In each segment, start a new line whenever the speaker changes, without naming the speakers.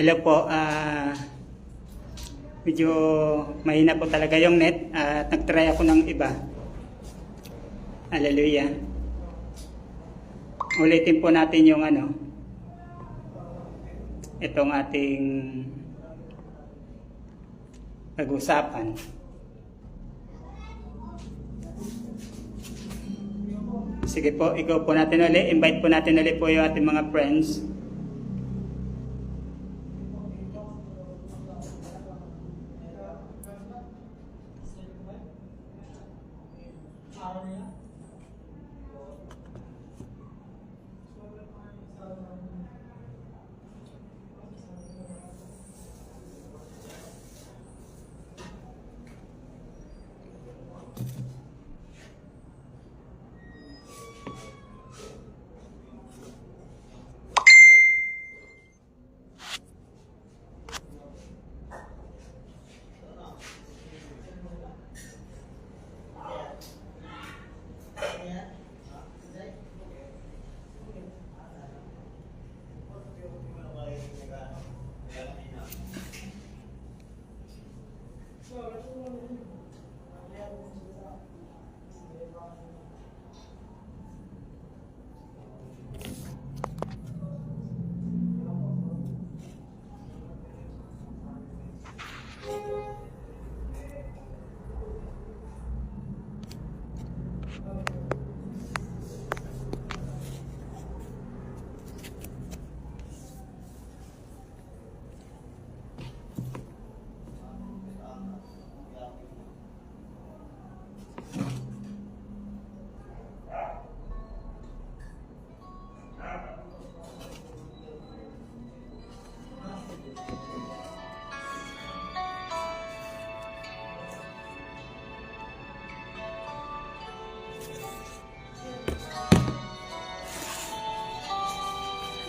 Hello po, medyo mahina po talaga yung net at nagtry ako ng iba. Hallelujah. Ulitin po natin yung itong ating pag-usapan. Sige po, ikaw po natin ulit. Invite po natin ulit po yung ating mga friends.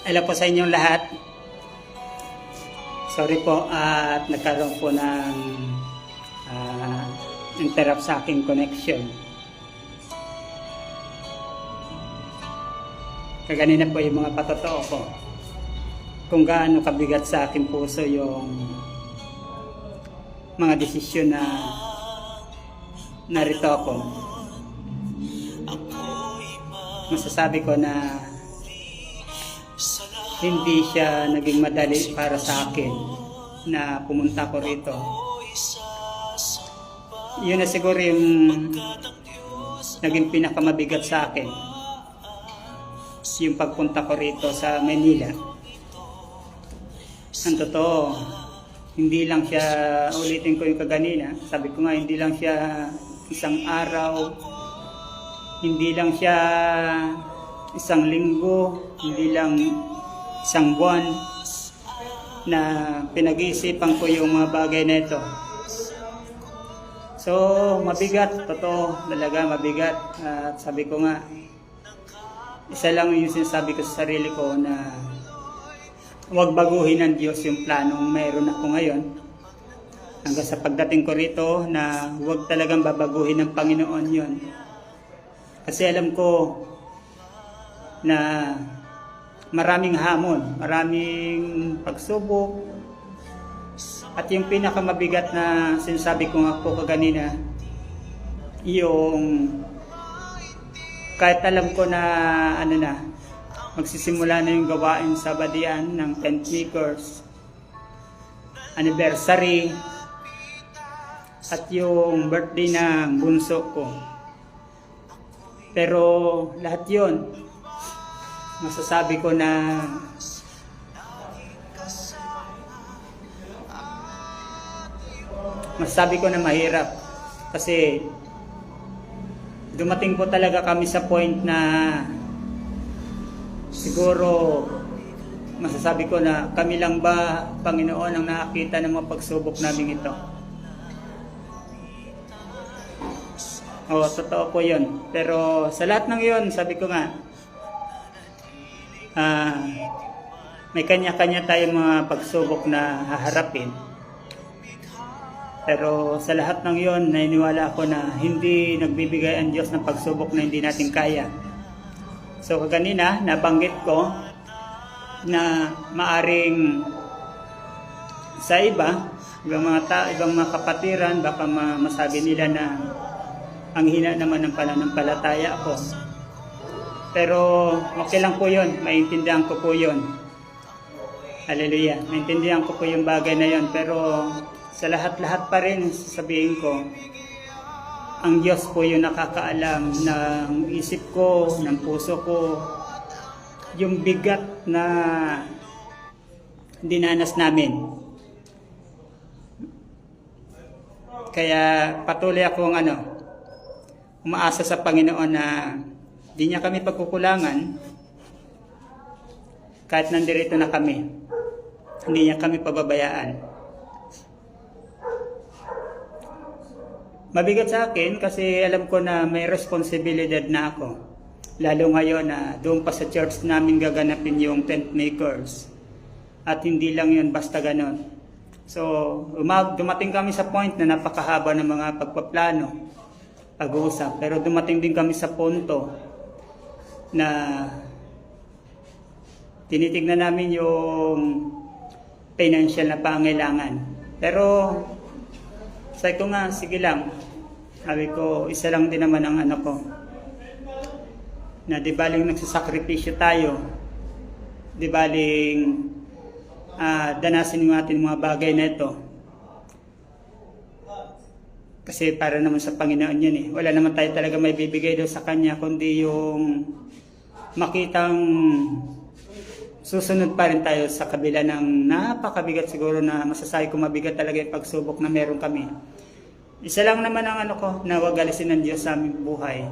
Hello po sa inyong lahat. Sorry po at nagkaroon po ng interrupt sa aking connection. Kaganina po yung mga patotoo ko kung gaano kabigat sa aking puso yung mga desisyon na narito ako. Masasabi ko na hindi siya naging madali para sa akin na pumunta ko rito. Yun na siguro yung naging pinakamabigat sa akin, yung pagpunta ko rito sa Manila. Ang totoo, hindi lang siya, ulitin ko yung kaganina, sabi ko nga, hindi lang siya isang araw, hindi lang siya isang linggo, hindi lang isang buwan na pinag-iisipan ko yung mga bagay na ito. So, mabigat, totoo, talaga mabigat. At sabi ko nga, isa lang yung sinasabi ko sa sarili ko na huwag baguhin ng Diyos yung planong mayroon ako ngayon. Hanggang sa pagdating ko rito na huwag talagang babaguhin ng Panginoon yon. Kasi alam ko na maraming hamon, maraming pagsubok, at yung pinakamabigat na sinasabi ko nga po kaganina, yung kahit alam ko na magsisimula na yung gawain sa Badian ng tent makers, anniversary, at yung birthday ng bunso ko. Pero lahat yon masasabi ko na mahirap kasi dumating po talaga kami sa point na siguro masasabi ko na kami lang ba, Panginoon, ang nakakita ng mga pagsubok namin ito. Totoo po yun. Pero sa lahat ng yun, sabi ko nga, may kanya-kanya tayong mga pagsubok na haharapin. Pero sa lahat ng yon, naniniwala ako na hindi nagbibigay ang Diyos ng pagsubok na hindi natin kaya. So kanina, nabanggit ko na maaring sa ibang mga kapatiran, baka masabi nila na ang hina naman ng pananampalataya ako. Pero okay lang po yun, maintindihan ko po yun. Hallelujah, maintindihan ko po yung bagay na yun. Pero sa lahat-lahat pa rin, sasabihin ko, ang Diyos po yung nakakaalam ng isip ko, ng puso ko, yung bigat na dinanas namin. Kaya patuloy akong umaasa sa Panginoon na di niya kami pagkukulangan kahit nandirito na kami. Hindi niya kami pababayaan. Mabigat sa akin kasi alam ko na may responsibilidad na ako. Lalo ngayon na doon pa sa church namin gaganapin yung tent makers. At hindi lang yun basta ganon. So, dumating kami sa point na napakahaba ng mga pagpaplano, pag-uusap. Pero dumating din kami sa punto na tinitignan namin yung financial na pangailangan. Pero sabi ko nga, sige lang. Sabi ko, isa lang din naman ang ko. Na di baling nagsasakripisyo tayo. Di baling danasin yung ating mga bagay na ito. Kasi para naman sa Panginoon yan eh. Wala naman tayo talaga may bibigay daw sa Kanya, kundi yung makitang susunod pa rin tayo sa kabila ng napakabigat siguro na masasabi ko mabigat talaga yung pagsubok na meron kami. Isa lang naman ang ko, na wag alisin ng Diyos sa aming buhay.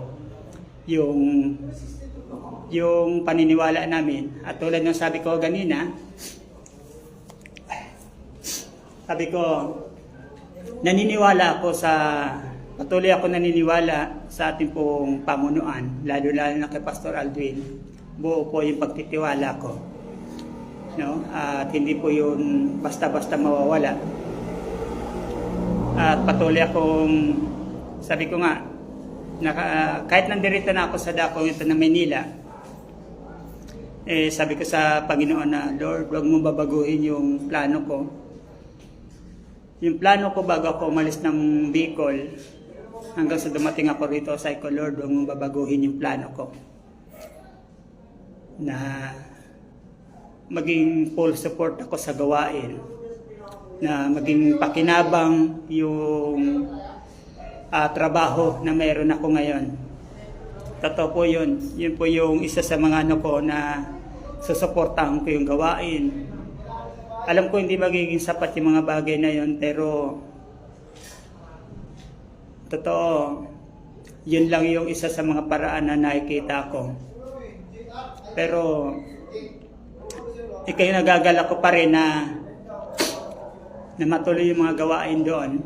Yung paniniwala namin. At tulad ng sabi ko kanina, patuloy ako naniniwala sa ating pong pamunuan, lalo na kay Pastor Aldwin. Buo po yung pagtitiwala ko. No? At hindi po yun basta-basta mawawala. At patuloy akong, sabi ko nga, kahit nandirito na ako sa dakong ito na Manila, sabi ko sa Panginoon na, Lord, huwag mo babaguhin yung plano ko. Yung plano ko bago ako umalis ng Bicol, hanggang sa dumating ako rito, sabi ko, Lord, huwag mo babaguhin yung plano ko. Na maging full support ako sa gawain, na maging pakinabang yung trabaho na mayroon ako ngayon. Totoo po yun. Yun po yung isa sa mga ko na susuportahan ko yung gawain. Alam ko hindi magiging sapat yung mga bagay na yun, pero totoo, yun lang yung isa sa mga paraan na nakikita ko. Pero ikay nagagala ko pa rin na matuloy yung mga gawain doon.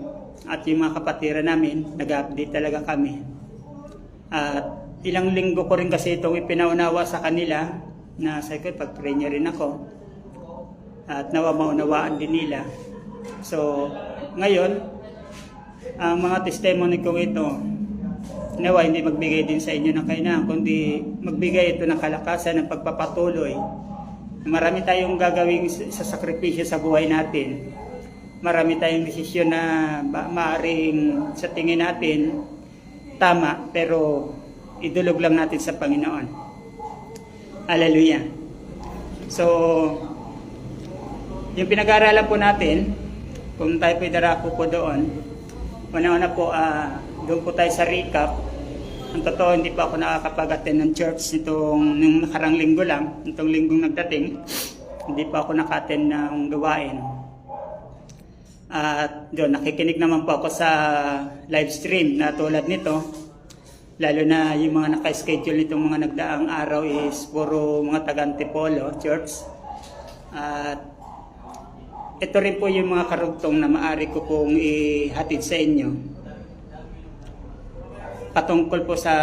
At yung mga kapatiran namin, nag-update talaga kami. At ilang linggo ko rin kasi itong ipinaunawa sa kanila na sa ko, pag-pray niya rin ako. At maunawaan din nila. So, ngayon, ang mga testimony ko ito, nawa hindi magbigay din sa inyo ng kailangan, kundi magbigay ito ng kalakasan ng pagpapatuloy. Marami tayong gagawing sa sakripisyo sa buhay natin. Marami tayong desisyon na maaring sa tingin natin tama, pero idulog lang natin sa Panginoon. Hallelujah. So, yung pinag-aaralan po natin, kung tayo po darako po doon, una-una po, doon po tayo sa recap. Ang totoo, hindi pa ako nakakapag-attend ng church nung nakarang linggo lang, itong linggong nagdating, hindi pa ako naka-attend ng gawain. At doon, nakikinig naman po ako sa live stream na tulad nito. Lalo na yung mga naka-schedule nitong mga nagdaang araw is puro mga taga-Antipolo Church. At ito rin po yung mga karugtong na maaari ko pong ihatid sa inyo. Patungkol po sa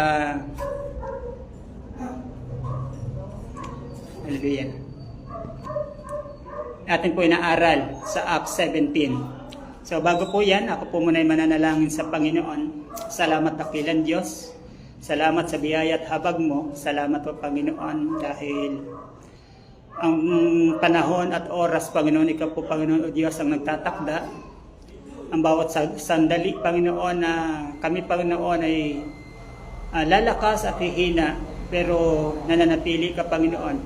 hallelujah. Atin po inaaral sa Acts 17. So bago po yan, ako po muna ay mananalangin sa Panginoon. Salamat dakilan Diyos. Salamat sa biyaya at habag mo. Salamat po Panginoon dahil ang panahon at oras, Panginoon. Ikaw po, Panginoon o Diyos, ang nagtatakda. Ang bawat sandali, Panginoon, na kami, Panginoon, ay lalakas at hihina, pero nananatili ka, Panginoon.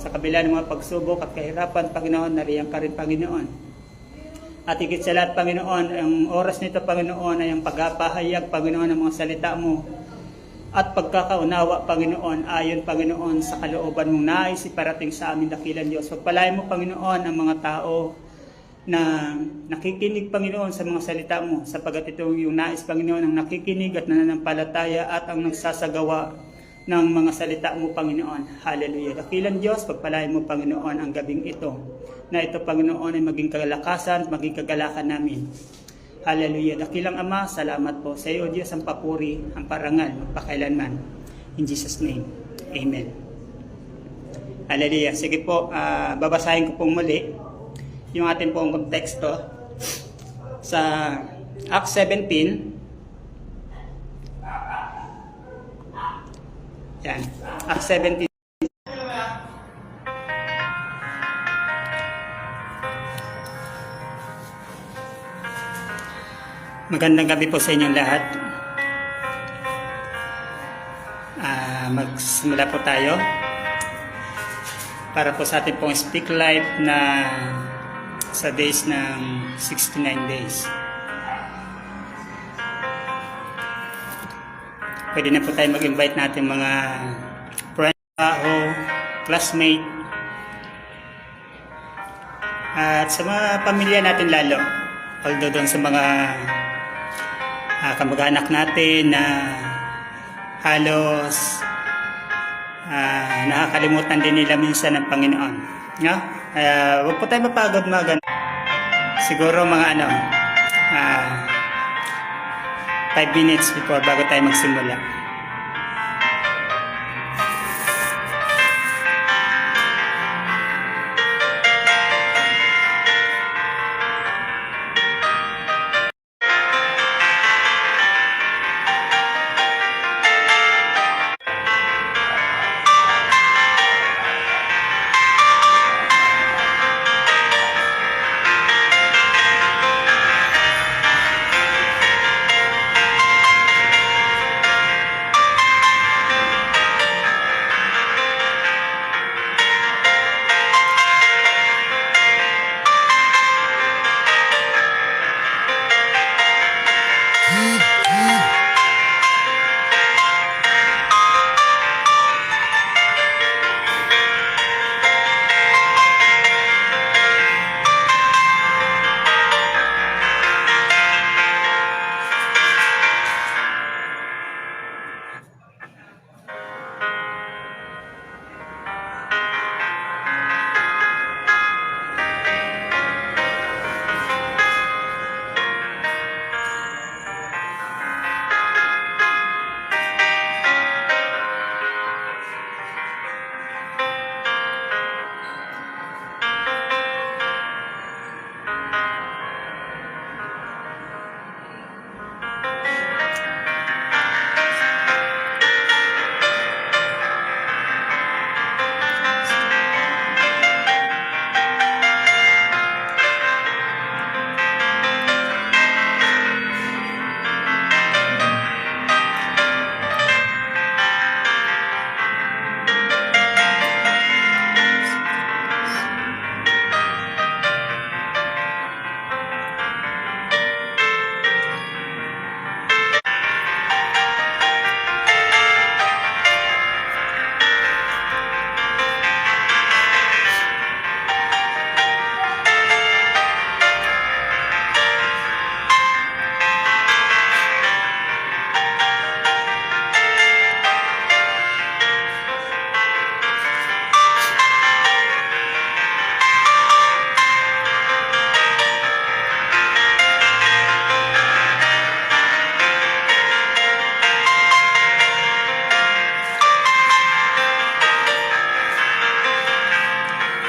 Sa kabila ng mga pagsubok at kahirapan, Panginoon, nariyan ka rin, Panginoon. At higit sa lahat, Panginoon, ang oras nito, Panginoon, ay ang pagpapahayag, Panginoon, ng mga salita mo at pagkakaunawa, Panginoon, ayon, Panginoon, sa kalooban mong nais iparating sa amin, dakilang Diyos. Pagpalain mo, Panginoon, ang mga tao na nakikinig, Panginoon, sa mga salita mo, sapagat ito yung nais, Panginoon, ang nakikinig at nananampalataya at ang nagsasagawa ng mga salita mo, Panginoon. Hallelujah. Dakilang Diyos, pagpalain mo, Panginoon, ang gabing ito, na ito, Panginoon, ay maging kalakasan, maging kagalakan namin. Hallelujah. Dakilang Ama, salamat po sa iyo, Diyos, ang papuri, ang parangal, magpakailanman. In Jesus' name, Amen. Hallelujah. Sige po, babasahin ko pong muli yung ating pong konteksto sa Acts 17. Yan, Acts 17. Magandang gabi po sa inyong lahat. Magsimula po tayo para po sa ating pong Speak Life na sa days ng 69 days. Pwede na po tayo mag-invite natin mga friends, classmate, at sa mga pamilya natin lalo. Although doon sa mga kamag-anak natin na halos nakakalimutan din nila minsan ng Panginoon. No? Huwag po tayo mapagod mga ganun. Siguro mga 5 minutes before bago tayo magsimula.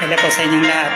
Hello po sa inyong lahat.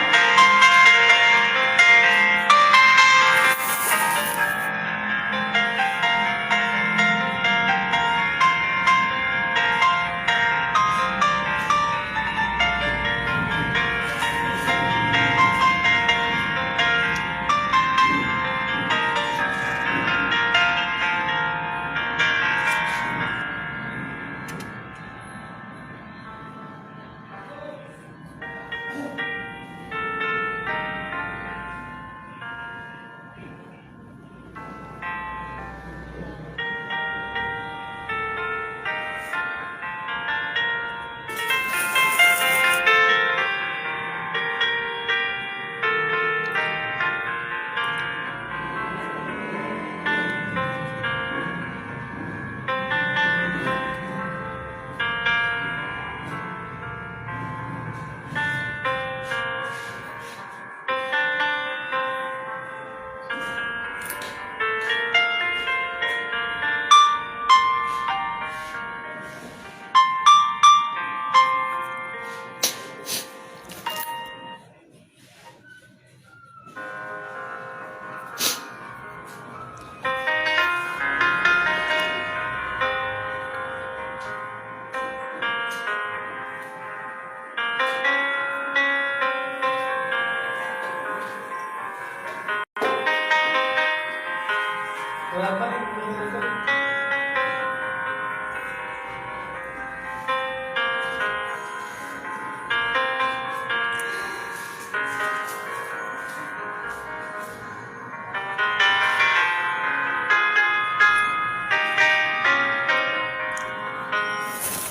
Wala pa.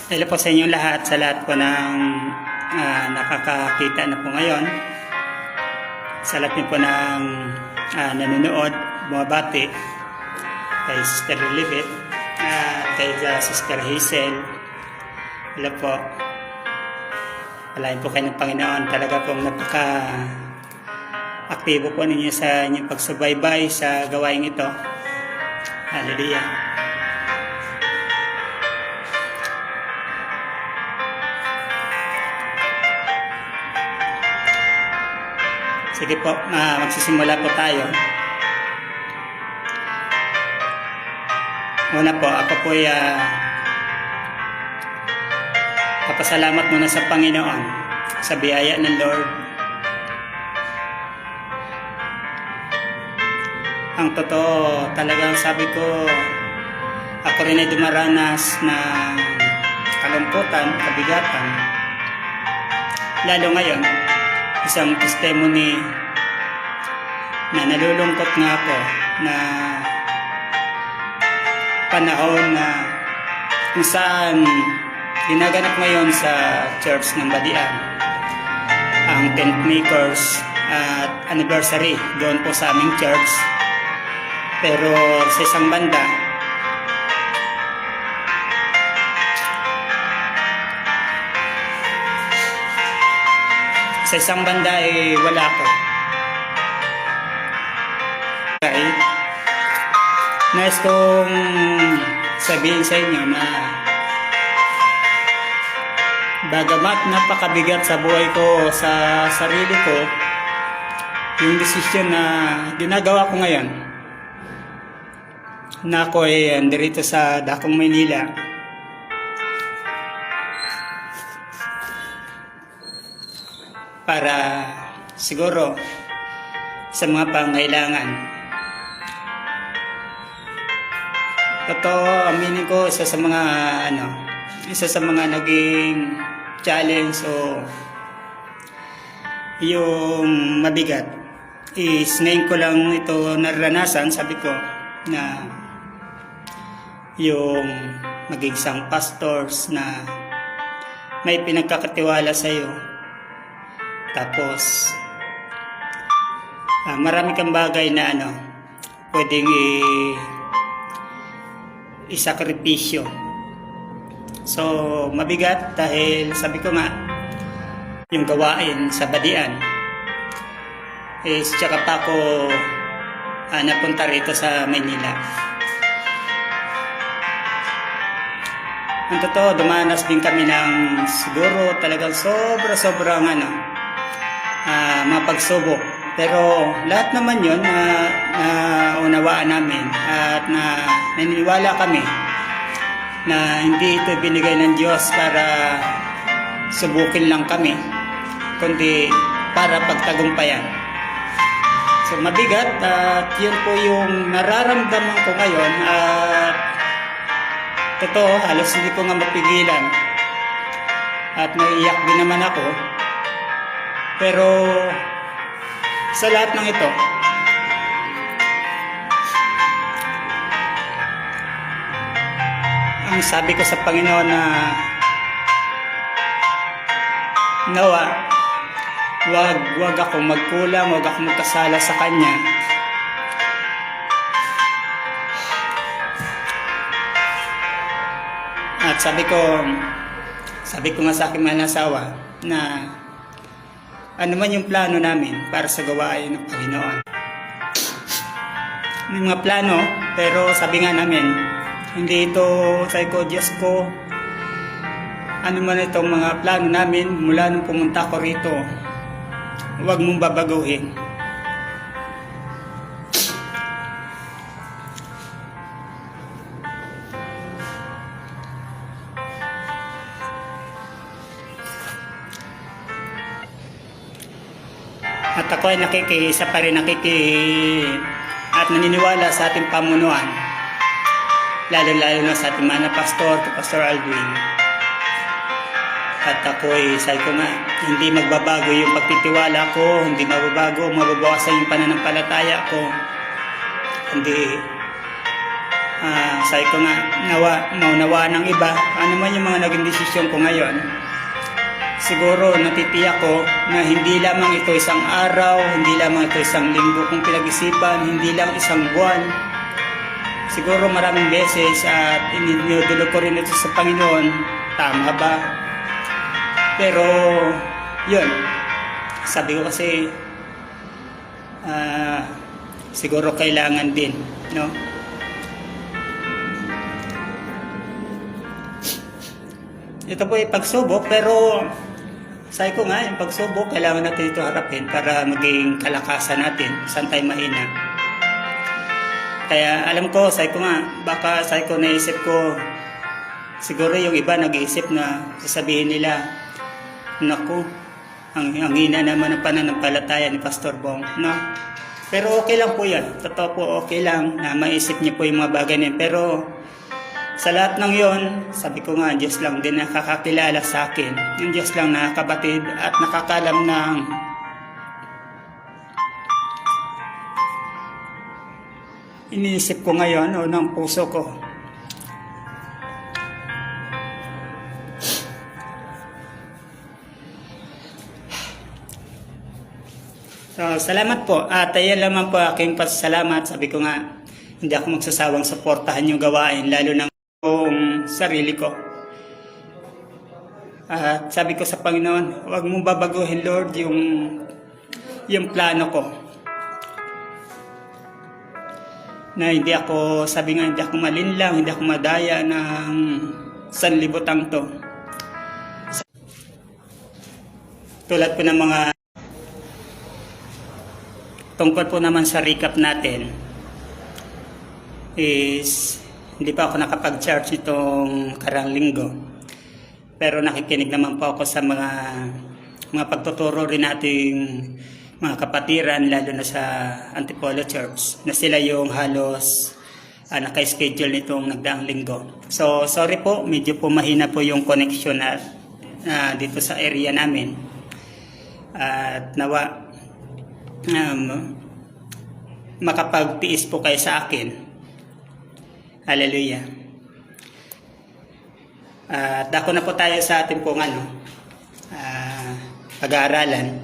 Hello po sa inyong lahat, sa lahat po ng nakakakita na po ngayon. Sa lahat po ng nanonood, bumabati kay Sister Lilibet, kay Sister Hazel. Hello po. Palain po kayo ng Panginoon. Talaga pong napaka-aktibo po ninyo sa inyong pagsubaybay sa gawain ito. Hallelujah. Sige po, magsisimula po tayo. Una po, ako po ay papasalamat muna sa Panginoon sa biyaya ng Lord. Ang totoo, talagang sabi ko, ako rin ay dumaranas ng kalungkutan, kabigatan. Lalo ngayon, isang testimony na nalulungkot nga ako na panahon na kung saan ginaganap ngayon sa Church ng Badian ang tent makers at anniversary doon po sa aming church. Pero sa isang banda, wala ko. Okay. Nais kong sabihin sa inyo na bagamat napakabigat sa buhay ko, sa sarili ko, yung desisyon na ginagawa ko ngayon na ako ay nandito sa Dakong Maynila para siguro sa mga pangailangan. Totoo, aminin ko, isa sa mga naging challenge o yung mabigat is ngayon ko lang ito naranasan. Sabi ko na yung maging isang pastors na may pinagkakatiwala sa iyo. Tapos, marami kang bagay na pwedeng isakripisyo. So, mabigat dahil sabi ko nga, yung gawain sa Badian is tsaka pa ako napunta rito sa Maynila. Ang totoo, dumanas din kami ng siguro talagang sobrang mga pagsubok. Pero lahat naman yun na unawaan namin at naniniwala kami na hindi ito binigay ng Diyos para subukin lang kami, kundi para pagtagumpayan. So mabigat at yun po yung nararamdaman ko ngayon at totoo, halos hindi ko nga mapigilan at naiiyak din naman ako. Pero sa lahat ng ito, ang sabi ko sa Panginoon na nawa, wag akong magkulang, wag akong magkasala sa Kanya. At sabi ko nga sa aking mga nasawa na ano man yung plano namin para sa gawain ng Panginoon. May mga plano, pero sabi nga namin, hindi ito, sabi ko, Diyos ko, ano man itong mga plano namin mula nung pumunta ko rito, huwag mong babaguhin. At ako ay nakikisa pa rin at naniniwala sa ating pamunuan, lalo-lalo na sa ating mga pastor, to Pastor Alvin. At ako'y, sabi ko nga, hindi magbabago yung pagtitiwala ko, hindi mababago, mababawasan yung pananampalataya ko. Hindi, sabi ko nga, maunawaan ng iba, ano man yung mga naging desisyon ko ngayon. Siguro natitiyak ko na hindi lamang ito isang araw, hindi lamang ito isang linggo kung pinag-isipan, hindi lang isang buwan. Siguro maraming beses at inidulog ko rin ito sa Panginoon, tama ba? Pero, yun, sabi ko kasi, siguro kailangan din, no? Ito po ay pagsubok, pero sabi ko nga, yung pagsubok, kailangan natin ito harapin para maging kalakasan natin, saan tayo mahina. Kaya alam ko, sabi ko nga, baka sabi ko, naisip ko, siguro yung iba nag-iisip na sasabihin nila, naku, ang hina naman ng pananampalataya ni Pastor Bong, no? Pero okay lang po yan. Totoo po, okay lang na maisip niyo po yung mga bagay niya. Pero sa lahat ng yon, sabi ko nga, Diyos lang din nakakakilala sa akin. Yung Diyos lang nakakabatid at nakakalam ng iniisip ko ngayon o ng puso ko. So, salamat po. At ayan lamang po aking pasasalamat. Sabi ko nga, hindi ako magsasawang suportahan yung gawain, lalo ng sarili ko. At sabi ko sa Panginoon, huwag mong babaguhin, Lord, yung plano ko. Na hindi ako, sabi nga, hindi ako malinlang, hindi ako madaya ng sanlibutang to. Tulad po ng mga tungkol po naman sa recap natin is hindi pa ako nakapag-charge itong karang linggo. Pero nakikinig naman po ako sa mga pagtuturo rin nating mga kapatiran, lalo na sa Antipolo Church, na sila yung halos naka-schedule nitong nagdaang linggo. So, sorry po, medyo po mahina po yung connection dito sa area namin. At nawa, makapagtiis po kayo sa akin. Hallelujah. Dako na po tayo sa ating pong pag-aaralan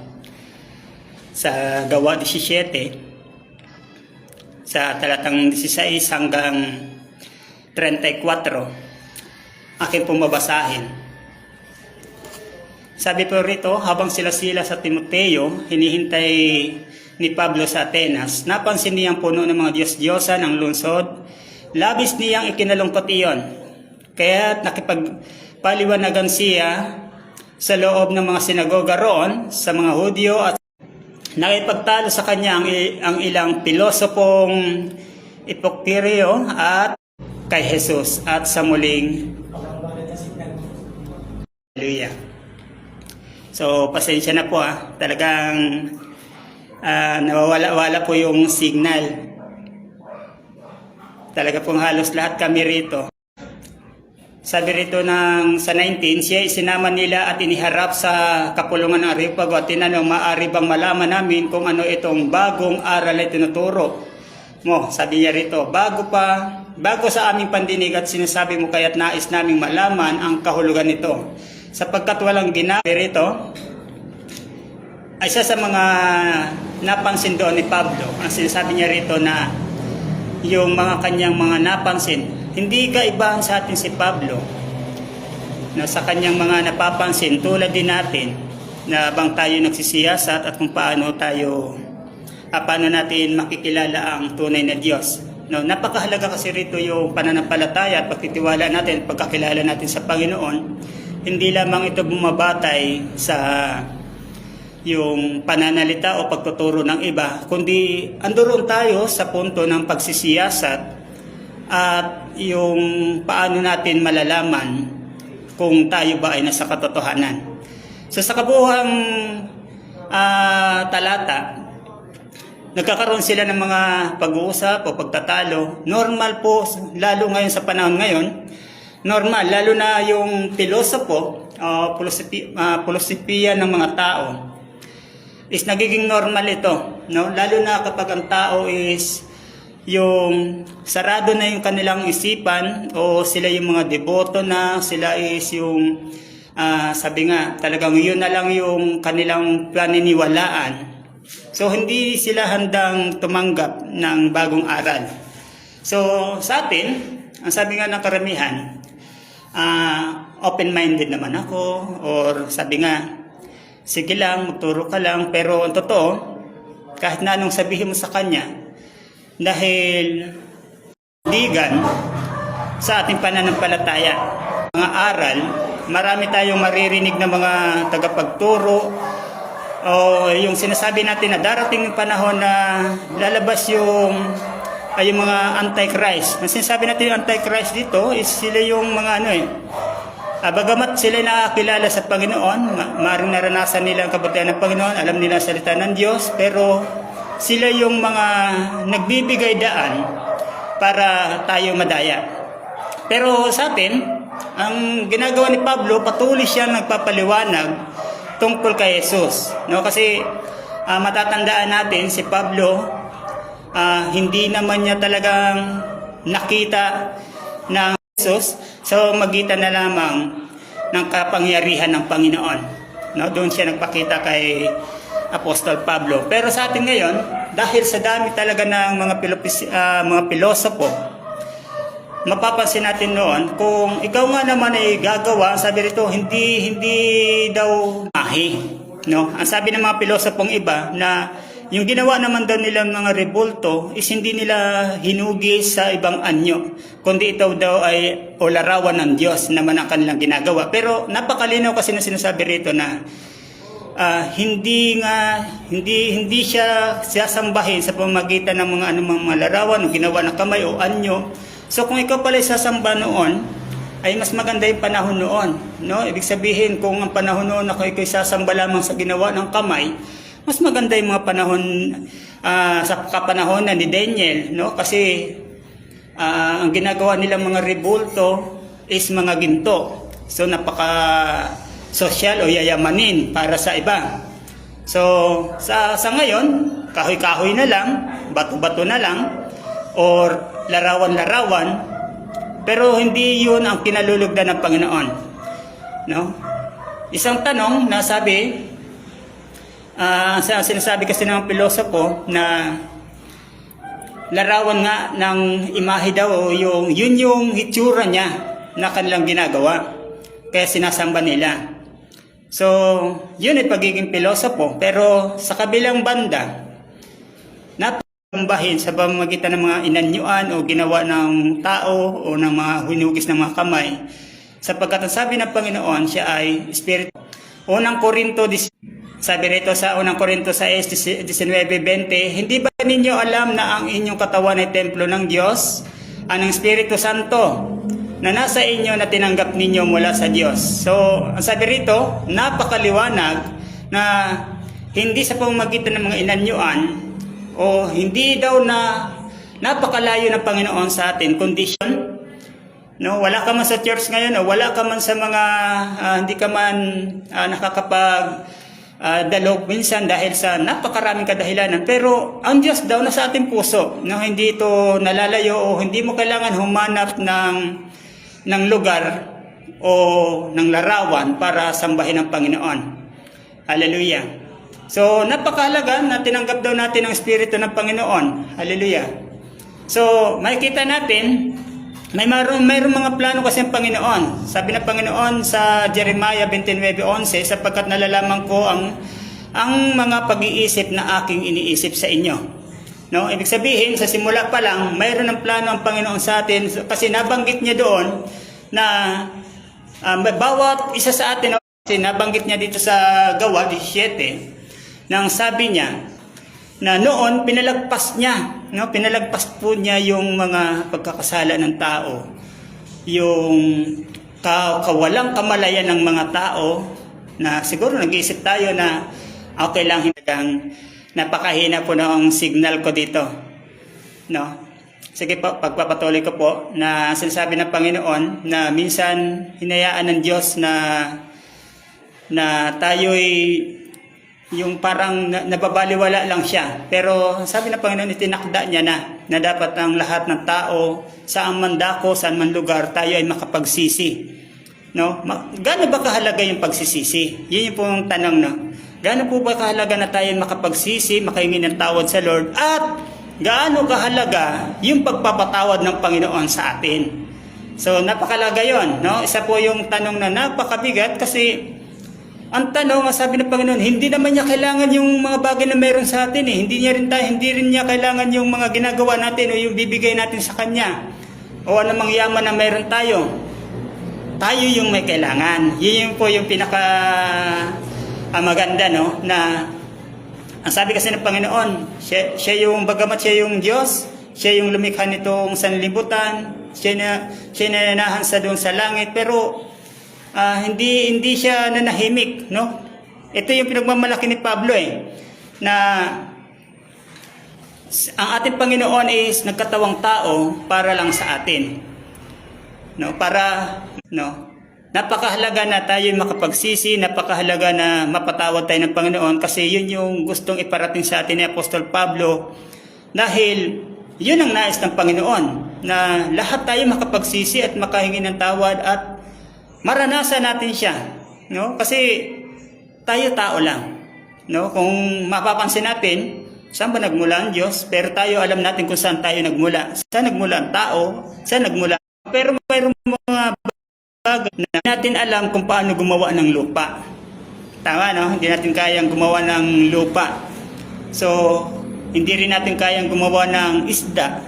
sa Gawa 17 sa talatang 16 hanggang 34. Akin pong mabasahin. Sabi po rito, habang sila sa Timoteo, hinihintay ni Pablo sa Atenas, napansin niyang puno ng mga Diyos-Diyosa ng lungsod. Labis niyang ikinalungkot iyon. Kaya nakipagpaliwanagan siya sa loob ng mga sinagoga roon sa mga Hudyo at nakipagtalo sa kanya ang ilang pilosopong Epicureo at kay Jesus at sa muling Hallelujah. So, pasensya na po talagang nawawala-wala po yung signal. Talaga pong halos lahat kami rito. Sabi rito sa 19, siya isinama nila at iniharap sa kapulungan ng Areopago at tinanong, maaari bang malaman namin kung ano itong bagong aral na tinuturo mo? Sabi niya rito, bago sa aming pandinig at sinasabi mo kaya't nais naming malaman ang kahulugan nito. Sapagkat walang ginabi rito, ay isa sa mga napansin doon ni Pablo, ang sinasabi niya rito na yung mga kanyang mga napansin, hindi kaibahan sa atin si Pablo na sa kanyang mga napapansin tulad din natin na bang tayo nagsisiyasat at kung paano natin makikilala ang tunay na Diyos. No, napakahalaga kasi rito yung pananampalataya at pagtitiwala natin, pagkakilala natin sa Panginoon. Hindi lamang ito bumabatay sa yung pananalita o pagtuturo ng iba, kundi andoon tayo sa punto ng pagsisiyasat at yung paano natin malalaman kung tayo ba ay nasa katotohanan. So sa kabuuang talata, nagkakaroon sila ng mga pag-uusap o pagtatalo. Normal po, lalo ngayon sa panahon ngayon, normal, lalo na yung pilosopo, filosofiya ng mga tao, is nagiging normal ito. No? Lalo na kapag ang tao is yung sarado na yung kanilang isipan o sila yung mga deboto na, sila is yung sabi nga, talagang yun na lang yung kanilang paniniwalaan. So, hindi sila handang tumanggap ng bagong aral. So, sa atin, ang sabi nga ng karamihan, open-minded naman ako, or sabi nga, sige lang, magturo ka lang, pero ang totoo, kahit na anong sabihin mo sa kanya, dahil digan sa ating pananampalataya, mga aral, marami tayong maririnig ng mga tagapagturo, o yung sinasabi natin na darating yung panahon na lalabas yung mga antichrist. Ang sinasabi natin yung antichrist dito is sila yung mga bagamat sila nakakilala sa Panginoon, maaaring naranasan nila ang kabutihan ng Panginoon, alam nila ang salita ng Diyos, pero sila yung mga nagbibigay daan para tayo madaya. Pero sa atin, ang ginagawa ni Pablo, patuloy siyang nagpapaliwanag tungkol kay Jesus. No? Kasi matatandaan natin si Pablo, hindi naman niya talagang nakita ng Jesus, so magitan na lamang ng kapangyarihan ng Panginoon. No? Doon siya nagpakita kay Apostol Pablo. Pero sa atin ngayon, dahil sa dami talaga ng mga pilosopo, mapapansin natin noon, kung ikaw nga naman ay gagawa, sabi rito, hindi daw mahi. No? Ang sabi ng mga pilosopong iba, na yung ginawa naman daw nilang mga rebulto is hindi nila hinugis sa ibang anyo, kundi ito daw ay o larawan ng Diyos naman ang kanilang ginagawa. Pero napakalinaw kasi na sinasabi rito na hindi siya sasambahin sa pamamagitan ng mga anumang mga larawan o ginawa ng kamay o anyo. So kung ikaw pala sasamba noon, ay mas maganda yung panahon noon. No? Ibig sabihin, kung ang panahon noon ako ikaw sasamba lamang sa ginawa ng kamay, mas maganda yung mga panahon sa kapanahon ni Daniel. No? Kasi ang ginagawa nilang mga rebulto is mga ginto. So napaka-social o yayamanin para sa iba. So sa ngayon, kahoy-kahoy na lang, bato-bato na lang, or larawan-larawan, pero hindi yun ang kinalulugdan ng Panginoon. No? Isang tanong na sabi, sinasabi kasi ng pilosopo na larawan nga ng imahe daw, yun yung hitsura niya na kanilang ginagawa. Kaya sinasamba nila. So, yun ay pagiging pilosopo. Pero sa kabilang banda, bahin sa pamamagitan ng mga inanyuan o ginawa ng tao o ng mga hinugis ng mga kamay, sapagkat ang sabi ng Panginoon, siya ay Espiritu. Unang Korinto, sabi rito sa Unang Korinto 6:19-20, hindi ba ninyo alam na ang inyong katawan ay templo ng Diyos, ang Espiritu Santo na nasa inyo na tinanggap ninyo mula sa Diyos? So, ang sabi rito, napakaliwanag na hindi sa pamamagitan ng mga inanyuan o hindi daw na napakalayo ng Panginoon sa atin, condition. No, wala ka man sa church ngayon o wala ka man sa mga hindi ka man nakakapag dalog minsan dahil sa napakaraming kadahilanan, pero ang Diyos daw nasa ating puso. No, hindi ito nalalayo o hindi mo kailangan humanap ng lugar o ng larawan para sambahin ang Panginoon. Hallelujah. So, napakahalaga na tinanggap daw natin ang Espiritu ng Panginoon. Hallelujah. So, makikita natin, mayroong mga plano kasi ang Panginoon. Sabi ng Panginoon sa Jeremiah 29:11, sapagkat nalalaman ko ang mga pag-iisip na aking iniisip sa inyo. No? Ibig sabihin, sa simula pa lang, mayroon ng plano ang Panginoon sa atin, kasi nabanggit niya doon na bawat isa sa atin, nabanggit niya dito sa Gawa 17, nang sabi niya na noon pinalagpas po niya yung mga pagkakasala ng tao, yung kawalang kamalayan ng mga tao, na siguro nag-iisip tayo na okay lang hanggang Napakahina po ng signal ko dito. No? Sige po, pagpapatuloy ko po na sinasabi ng Panginoon na minsan hinayaan ng Diyos na tayo'y yung parang nababaliwala lang siya. Pero sabi ng Panginoon, itinakda niya na dapat ang lahat ng tao, saan man dako, saan man lugar, tayo ay makapagsisi. No? Gaano ba kahalaga yung pagsisisi? Yun yung pong tanong, no? Gaano po ba kahalaga na tayo makapagsisi, makahingi ng tawad sa Lord? At gaano kahalaga yung pagpapatawad ng Panginoon sa atin? So, napakalaga yon, no? Isa po yung tanong na napakabigat kasi ang tanong, sabi ng Panginoon, hindi naman niya kailangan yung mga bagay na meron sa atin eh. Hindi rin niya kailangan yung mga ginagawa natin o yung bibigay natin sa Kanya. O anumang yaman na meron tayo. Tayo yung may kailangan. Yun po yung pinaka maganda, no? Na ang sabi kasi ng Panginoon, siya yung bagamat siya yung Diyos, siya yung lumikha nitong sanlibutan, siya nananahan sa doon sa langit, pero hindi siya nanahimik, no? Ito yung pinagmamalaki ni Pablo na ang ating Panginoon is nagkatawang tao para lang sa atin. No, napakahalaga na tayo makapagsisi, napakahalaga na mapatawad tayo ng Panginoon kasi yun yung gustong iparating sa atin ni Apostol Pablo dahil yun ang nais ng Panginoon na lahat tayo makapagsisi at makahingi ng tawad at maranasan natin siya, no? Kasi tayo tao lang, no? Kung mapapansin natin, saan ba nagmula ang Diyos? Pero tayo alam natin kung saan tayo nagmula. Saan nagmula ang tao? Saan nagmula? Pero mayroong mga bagay na natin alam kung paano gumawa ng lupa. Tama, no? Hindi natin kayang gumawa ng lupa. So, hindi rin natin kayang gumawa ng isda.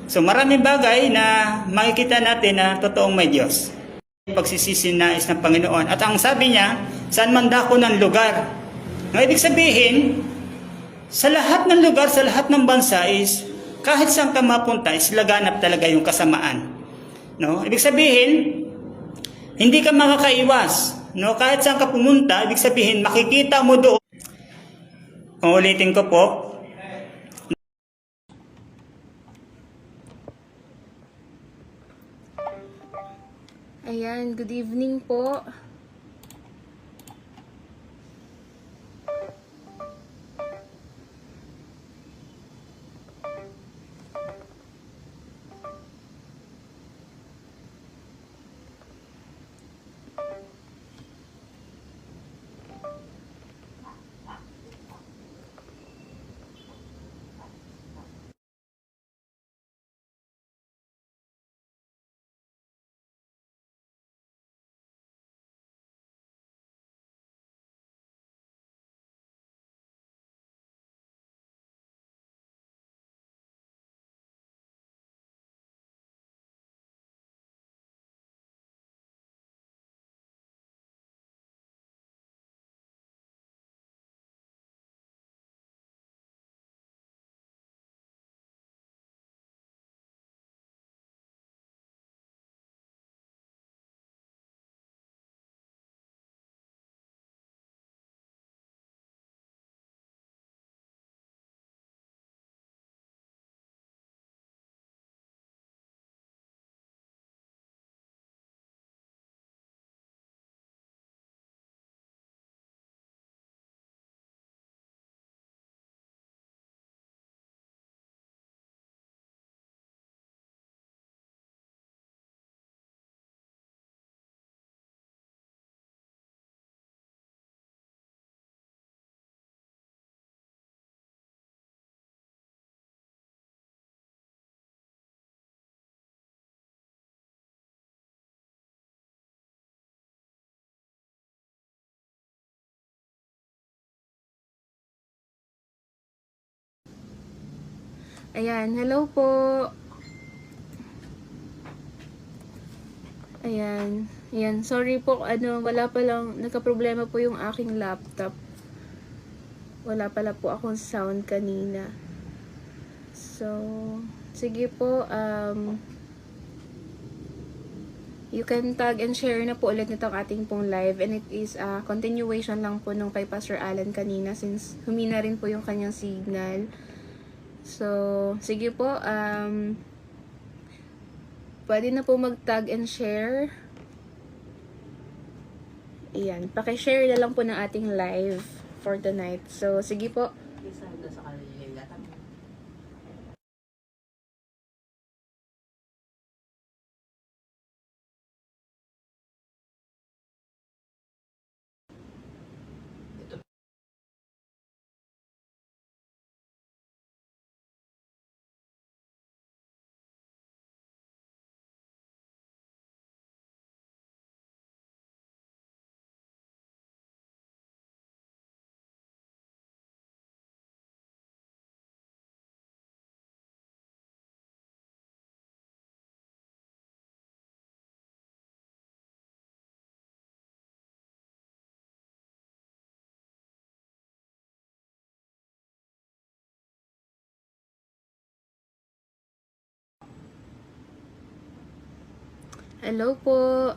So, maraming bagay na makikita natin na totoong may Diyos. Pagsisisi nais ng Panginoon. At ang sabi niya, saan man dako ng lugar. Ang ibig sabihin, sa lahat ng lugar, sa lahat ng bansa is, kahit saan ka mapunta, is laganap talaga yung kasamaan. No? Ibig sabihin, hindi ka makakaiwas. No? Kahit saan ka pumunta, ibig sabihin, makikita mo doon. Kung ulitin ko po,
ayan, good evening po. Ayan, hello po. Ayan, ayan, sorry po, wala pa lang, nagka-problema po yung aking laptop. Wala pala po akong sound kanina. So, sige po, you can tag and share na po ulit nitong ating pong live, and it is a continuation lang po nung kay Pastor Alan kanina since humina rin po yung kanyang signal. So, sige po, pwede na po mag-tag and share. Ayan, pakishare na lang po ng ating live for tonight. So, sige po. Hello po.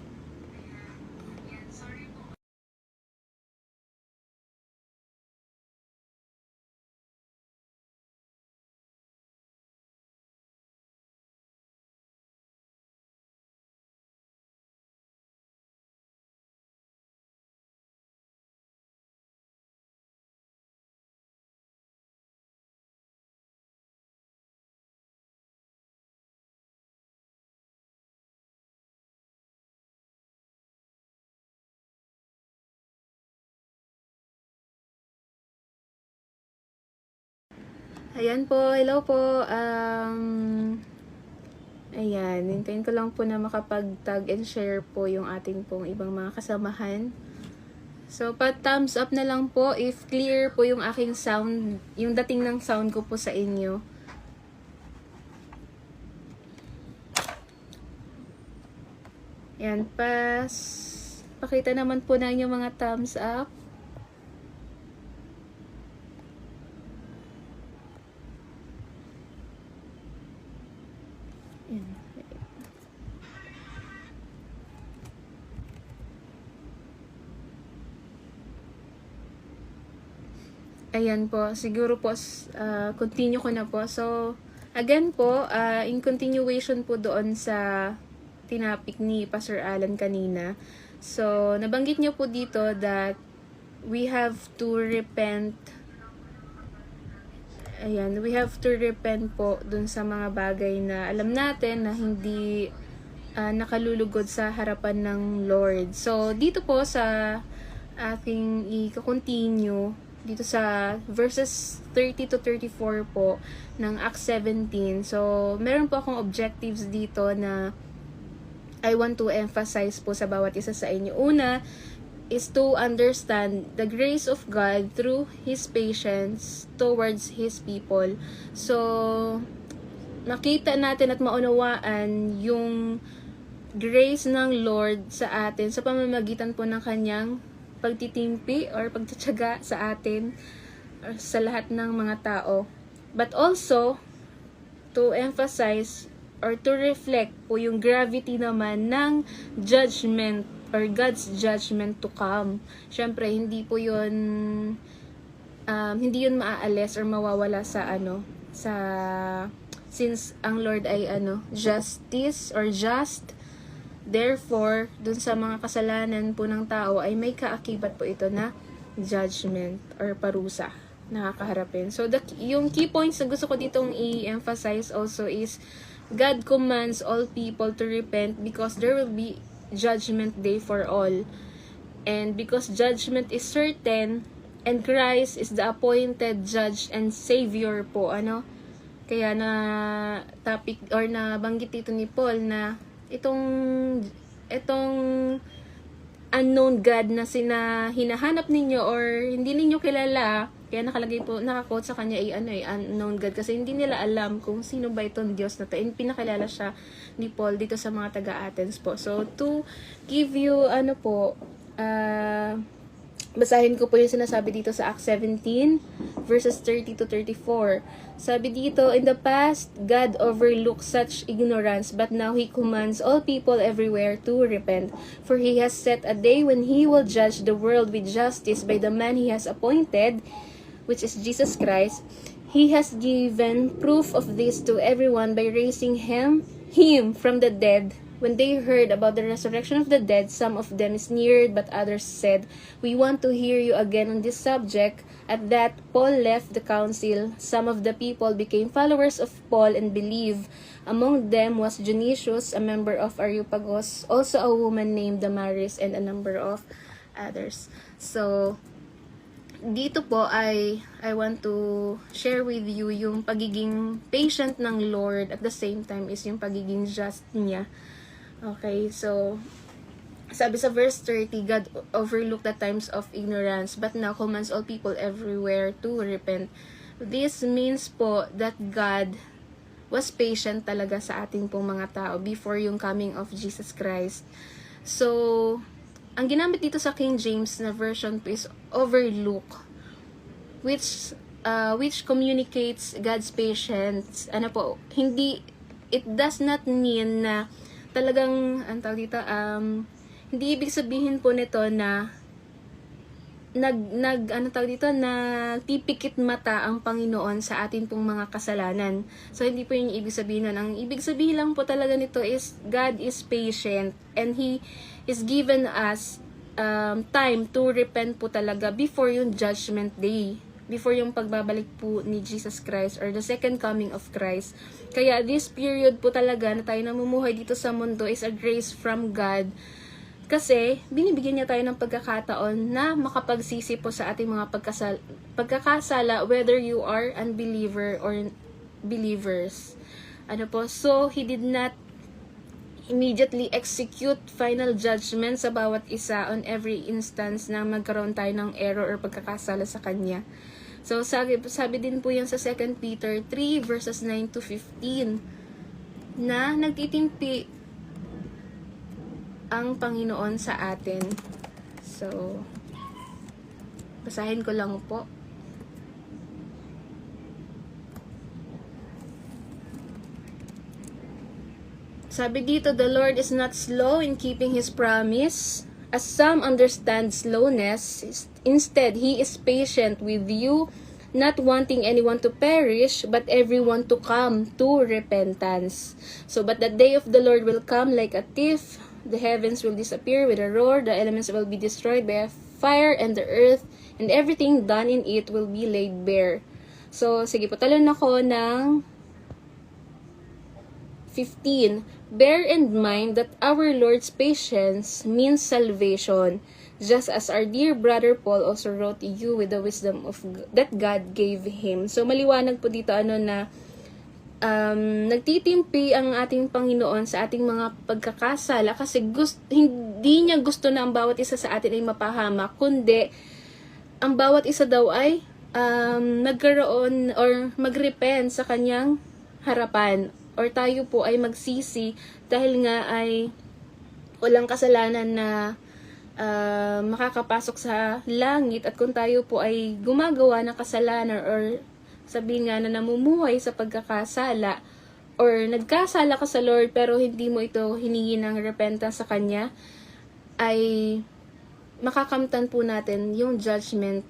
Ayan po, hello po. Ayan, hintayin ko lang po na makapag-tag and share po yung ating pong ibang mga kasamahan. So, pa-thumbs up na lang po if clear po yung aking sound, yung dating ng sound ko po sa inyo. Ayan, pakita naman po na yung mga thumbs up. Ayan po, siguro po, continue ko na po. So, again po, in continuation po doon sa tinapik ni Pastor Alan kanina. So, nabanggit niyo po dito that we have to repent. Ayan, we have to repent po dun sa mga bagay na alam natin na hindi nakalulugod sa harapan ng Lord. So, dito po sa ating i-continue, dito sa verses 30 to 34 po ng Acts 17. So, meron po akong objectives dito na I want to emphasize po sa bawat isa sa inyo. Una is to understand the grace of God through His patience towards His people. So, makita natin at maunawaan yung grace ng Lord sa atin sa pamamagitan po ng Kanyang pagtitimpi or pagtitiyaga sa atin or sa lahat ng mga tao. But also, to emphasize or to reflect po yung gravity naman ng judgment or God's judgment to come. Syempre, hindi po yun hindi yun maaalis or mawawala sa since ang Lord ay justice or just. Therefore, dun sa mga kasalanan po ng tao ay may kaakibat po ito na judgment or parusa na kakaharapin. So, yung key points na gusto ko ditong i-emphasize also is God commands all people to repent because there will be judgment day for all. And because judgment is certain and Christ is the appointed judge and savior po, kaya na topic or na banggit dito ni Paul na itong unknown God na hinahanap ninyo or hindi ninyo kilala, kaya nakalagay po, naka-quote sa kanya unknown God kasi hindi nila alam kung sino ba itong Diyos na to. And pinakilala siya ni Paul dito sa mga taga-Athens po. So, to give you Basahin ko po yung sinasabi dito sa Acts 17, verses 30 to 34. Sabi dito, in the past, God overlooked such ignorance, but now He commands all people everywhere to repent. For He has set a day when He will judge the world with justice by the man He has appointed, which is Jesus Christ. He has given proof of this to everyone by raising him from the dead. When they heard about the resurrection of the dead, some of them sneered, but others said, "We want to hear you again on this subject." At that, Paul left the council. Some of the people became followers of Paul and believed. Among them was Dionysius, a member of Areopagus, also a woman named Damaris, and a number of others. So, dito po I want to share with you yung pagiging patient ng Lord, at the same time is yung pagiging just niya. Okay, so sabi sa verse 30, God overlooked the times of ignorance, but now commands all people everywhere to repent. This means po that God was patient talaga sa ating pong mga tao before yung coming of Jesus Christ. So, ang ginamit dito sa King James na version po is overlook, which communicates God's patience. Ano po, it does not mean na talagang, hindi ibig sabihin po nito na tipikit mata ang Panginoon sa atin pong mga kasalanan. So, hindi po yung ibig sabihin nun. Ang ibig sabihin lang po talaga nito is, God is patient, and He is given us time to repent po talaga before yung judgment day, before yung pagbabalik po ni Jesus Christ or the second coming of Christ. Kaya this period po talaga na tayo namumuhay dito sa mundo is a grace from God, kasi binibigyan niya tayo ng pagkakataon na makapagsisi po sa ating mga pagkakasala, whether you are unbeliever or believers. So He did not immediately execute final judgment sa bawat isa on every instance na magkaroon tayo ng error or pagkakasala sa Kanya. So, sabi din po yan sa 2 Peter 3 verses 9 to 15 na nagtitimpi ang Panginoon sa atin. So, basahin ko lang po. Sabi dito, the Lord is not slow in keeping His promise, as some understand slowness. Instead, He is patient with you, not wanting anyone to perish, but everyone to come to repentance. So, but the day of the Lord will come like a thief. The heavens will disappear with a roar, the elements will be destroyed by a fire, and the earth and everything done in it will be laid bare. So, sige po, talon ako ng 15. Bear in mind that our Lord's patience means salvation, just as our dear brother Paul also wrote to you with the wisdom that God gave him. So, maliwanag po dito na nagtitimpi ang ating Panginoon sa ating mga pagkakasala, kasi hindi niya gusto na ang bawat isa sa atin ay mapahamak, kundi ang bawat isa daw ay nagkaroon or magrepent sa Kanyang harapan, or tayo po ay magsisi dahil nga ay walang kasalanan na makakapasok sa langit. At kung tayo po ay gumagawa ng kasalanan or sabihin nga na namumuhay sa pagkakasala or nagkasala ka sa Lord pero hindi mo ito hiningi ng repentance sa Kanya, ay makakamtan po natin yung judgment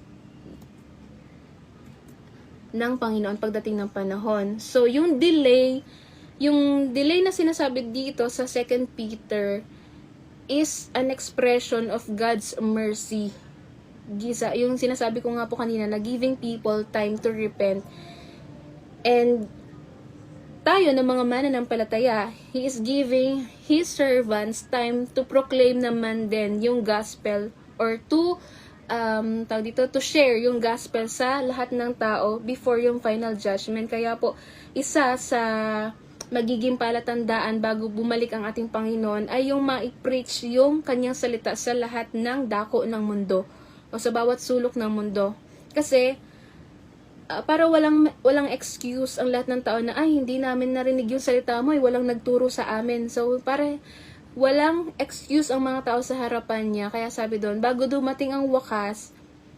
ng Panginoon pagdating ng panahon. So, yung delay na sinasabi dito sa 2 Peter is an expression of God's mercy. Yung sinasabi ko nga po kanina na giving people time to repent. And tayo na mga mananampalataya, He is giving His servants time to proclaim naman din yung gospel, or to share yung gospel sa lahat ng tao before yung final judgment. Kaya po, isa sa magiging palatandaan bago bumalik ang ating Panginoon ay yung ma-preach yung Kanyang salita sa lahat ng dako ng mundo o sa bawat sulok ng mundo. Kasi para walang excuse ang lahat ng tao na ay hindi namin narinig yung salita mo, walang nagturo sa amin. So para walang excuse ang mga tao sa harapan niya. Kaya sabi doon, bago dumating ang wakas,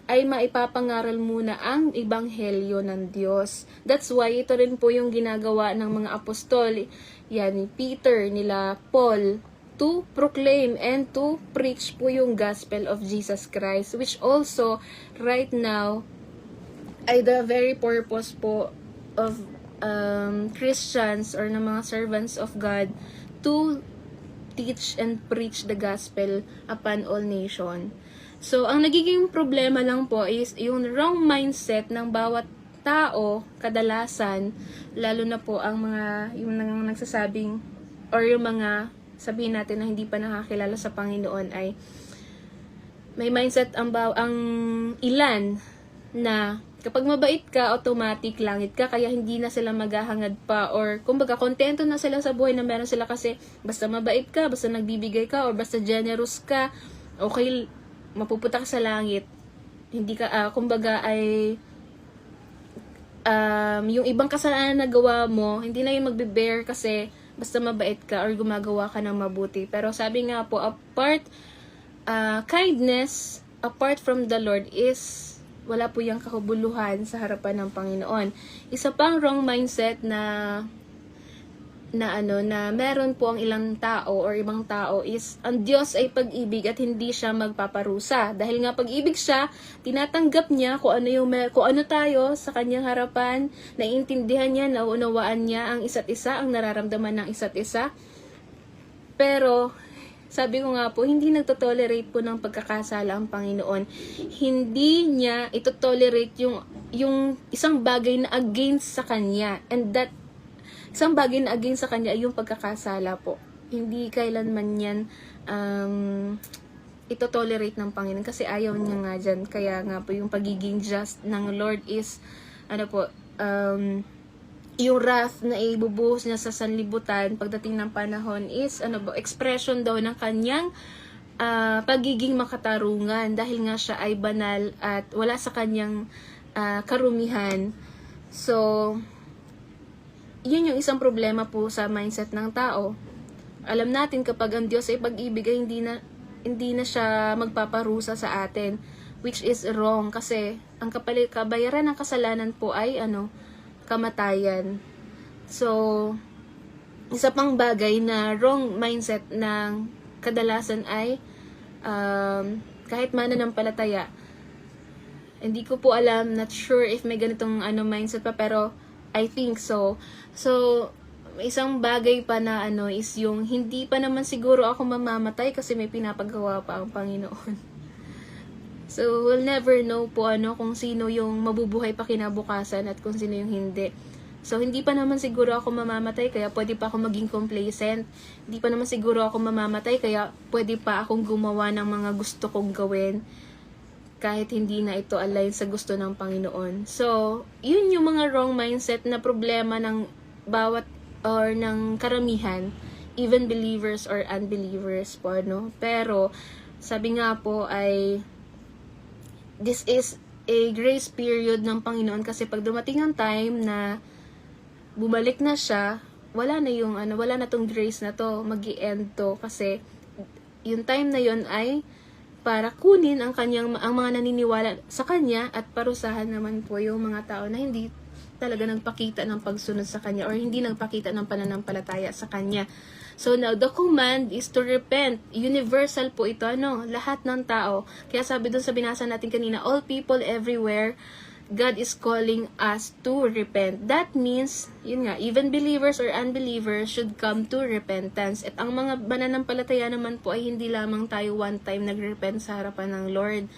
ay maipapangaral muna ang ebanghelyo ng Diyos. That's why ito rin po yung ginagawa ng mga apostol, yan ni Peter, nila Paul, to proclaim and to preach po yung gospel of Jesus Christ, which also right now ay the very purpose po of Christians or ng mga servants of God to teach and preach the gospel upon all nation. So, ang nagiging problema lang po is yung wrong mindset ng bawat tao, kadalasan, lalo na po ang mga, yung nagsasabing, or yung mga, sabihin natin na hindi pa nakakilala sa Panginoon ay, may mindset ang ilan na, kapag mabait ka, automatic langit ka, kaya hindi na sila maghahangad pa, or kumbaga, kontento na sila sa buhay na meron sila kasi, basta mabait ka, basta nagbibigay ka, or basta generous ka, okay, mapupunta ka sa langit. Hindi ka, kumbaga ay, yung ibang kasalanan na gawa mo, hindi na yung magbe-bear kasi basta mabait ka or gumagawa ka ng mabuti. Pero sabi nga po, kindness apart from the Lord is wala po yung kakabuluhan sa harapan ng Panginoon. Isa pang wrong mindset na meron po ang ilang tao or ibang tao is ang Diyos ay pag-ibig at hindi siya magpaparusa. Dahil nga pag-ibig siya, tinatanggap niya kung ano tayo sa kanyang harapan, naiintindihan niya, nauunawaan niya ang isa't isa, ang nararamdaman ng isa't isa. Pero sabi ko nga po, hindi nagtotolerate po ng pagkakasala ang Panginoon. Hindi niya itotolerate yung isang bagay na against sa kanya. And that isang bagay na against sa kanya ay yung pagkakasala po. Hindi kailanman yan ito-tolerate ng Panginoon kasi ayaw niya nga dyan. Kaya nga po yung pagiging just ng Lord is yung wrath na ibubuhos niya sa sanlibutan pagdating ng panahon is expression daw ng kanyang pagiging makatarungan dahil nga siya ay banal at wala sa kanyang karumihan. So, yun yung isang problema po sa mindset ng tao. Alam natin kapag ang Diyos ay pag-ibig ay hindi na siya magpaparusa sa atin, which is wrong kasi ang kabayaran ng kasalanan po ay kamatayan. So, isa pang bagay na wrong mindset ng kadalasan ay kahit mananampalataya. Hindi ko po alam, not sure if may ganitong mindset pa, pero I think so. So, isang bagay pa na is yung hindi pa naman siguro ako mamamatay kasi may pinapagawa pa ang Panginoon. So, we'll never know po kung sino yung mabubuhay pa kinabukasan at kung sino yung hindi. So, hindi pa naman siguro ako mamamatay kaya pwede pa ako maging complacent. Hindi pa naman siguro ako mamamatay kaya pwede pa akong gumawa ng mga gusto kong gawin kahit hindi na ito align sa gusto ng Panginoon. So, yun yung mga wrong mindset na problema ng bawat or ng karamihan, even believers or unbelievers po, Pero, sabi nga po ay this is a grace period ng Panginoon kasi pag dumating ang time na bumalik na siya, wala na tong grace na to, magi-end to kasi yung time na yon ay para kunin ang mga naniniwala sa kanya at parusahan naman po yung mga tao na hindi talaga nagpakita ng pagsunod sa kanya or hindi nagpakita ng pananampalataya sa kanya. So now, the command is to repent. Universal po ito, lahat ng tao. Kaya sabi dun sa binasa natin kanina, all people everywhere, God is calling us to repent. That means, yun nga, even believers or unbelievers should come to repentance. At ang mga mananampalataya naman po ay hindi lamang tayo one time nag-repent sa harapan ng Lord.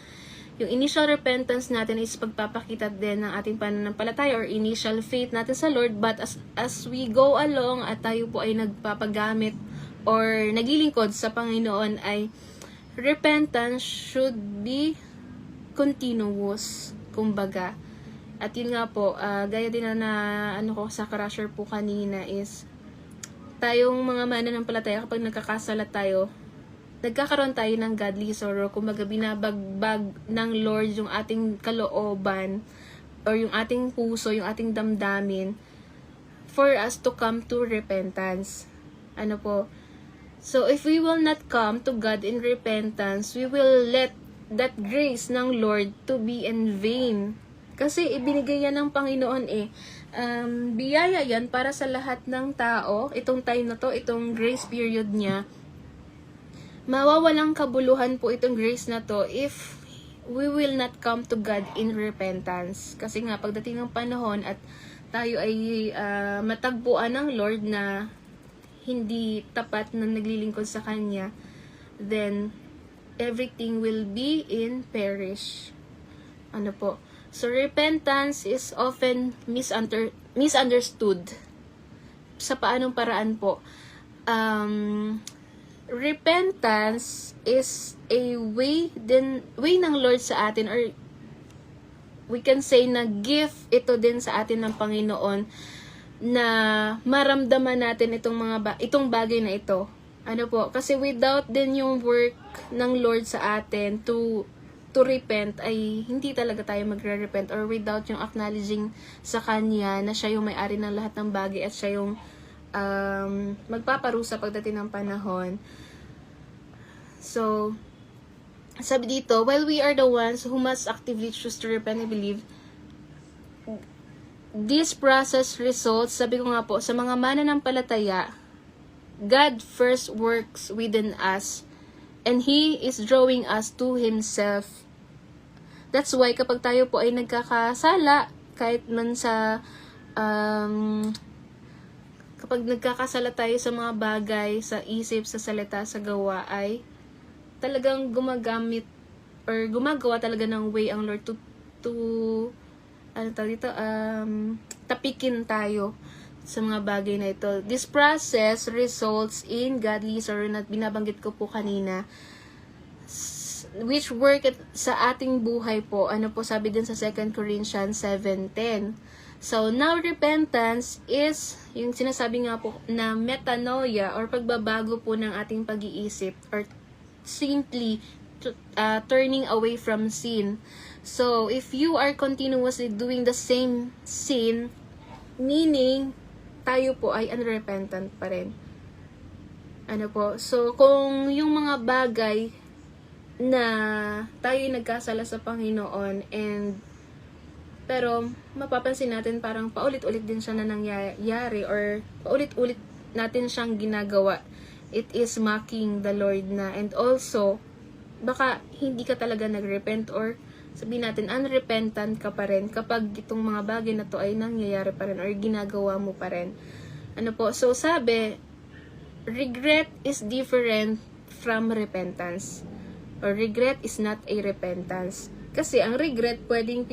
Yung initial repentance natin is pagpapakita din ng ating pananampalataya or initial faith natin sa Lord. But as we go along at tayo po ay nagpapagamit or naglilingkod sa Panginoon ay repentance should be continuous, kumbaga. At yun nga po, gaya din na ko sa Crusher po kanina is tayong mga mananampalataya kapag nagkakasala tayo, nagkakaroon tayo ng godly sorrow, kumbaga binabagbag ng Lord yung ating kalooban or yung ating puso, yung ating damdamin for us to come to repentance. So if we will not come to God in repentance, we will let that grace ng Lord to be in vain. Kasi ibinigay yan ng Panginoon biyaya yan para sa lahat ng tao. Itong time na to, itong grace period niya, mawawalang kabuluhan po itong grace na to if we will not come to God in repentance. Kasi nga, pagdating ng panahon at tayo ay matagpuan ng Lord na hindi tapat na naglilingkod sa Kanya, then everything will be in perish. Ano po? So, repentance is often misunderstood. Sa paanong paraan po? Repentance is a way ng Lord sa atin, or we can say na gift ito din sa atin ng Panginoon na maramdaman natin itong bagay na ito. Ano po? Kasi without din yung work ng Lord sa atin to repent, ay hindi talaga tayo magre-repent, or without yung acknowledging sa Kanya na siya yung may-ari ng lahat ng bagay at siya yung magpaparusa pagdating ng panahon. So, sabi dito, while we are the ones who must actively choose to repent and believe, this process results, sabi ko nga po, sa mga mananampalataya, God first works within us, and He is drawing us to Himself. That's why kapag tayo po ay nagkakasala, kahit man sa kapag nagkakasala tayo sa mga bagay, sa isip, sa salita, sa gawa, ay talagang gumagamit or gumagawa talaga ng way ang Lord to tapikin tayo sa mga bagay na ito. This process results in godly sorrow na binabanggit ko po kanina, which work sa ating buhay po. Ano po sabi din sa 2 Corinthians 7:10. So, now repentance is yung sinasabi nga po na metanoia or pagbabago po ng ating pag-iisip, or simply turning away from sin. So, if you are continuously doing the same sin, meaning tayo po ay unrepentant pa rin. Ano po? So, kung yung mga bagay na tayo nagkasala sa Panginoon pero mapapansin natin parang paulit-ulit din siya na nangyayari, or paulit-ulit natin siyang ginagawa, it is mocking the Lord na. And also, baka hindi ka talaga nagrepent, or sabihin natin unrepentant ka pa rin kapag itong mga bagay na to ay nangyayari pa rin or ginagawa mo pa rin. Ano po? So, sabi, regret is different from repentance, or regret is not a repentance. Kasi ang regret pwedeng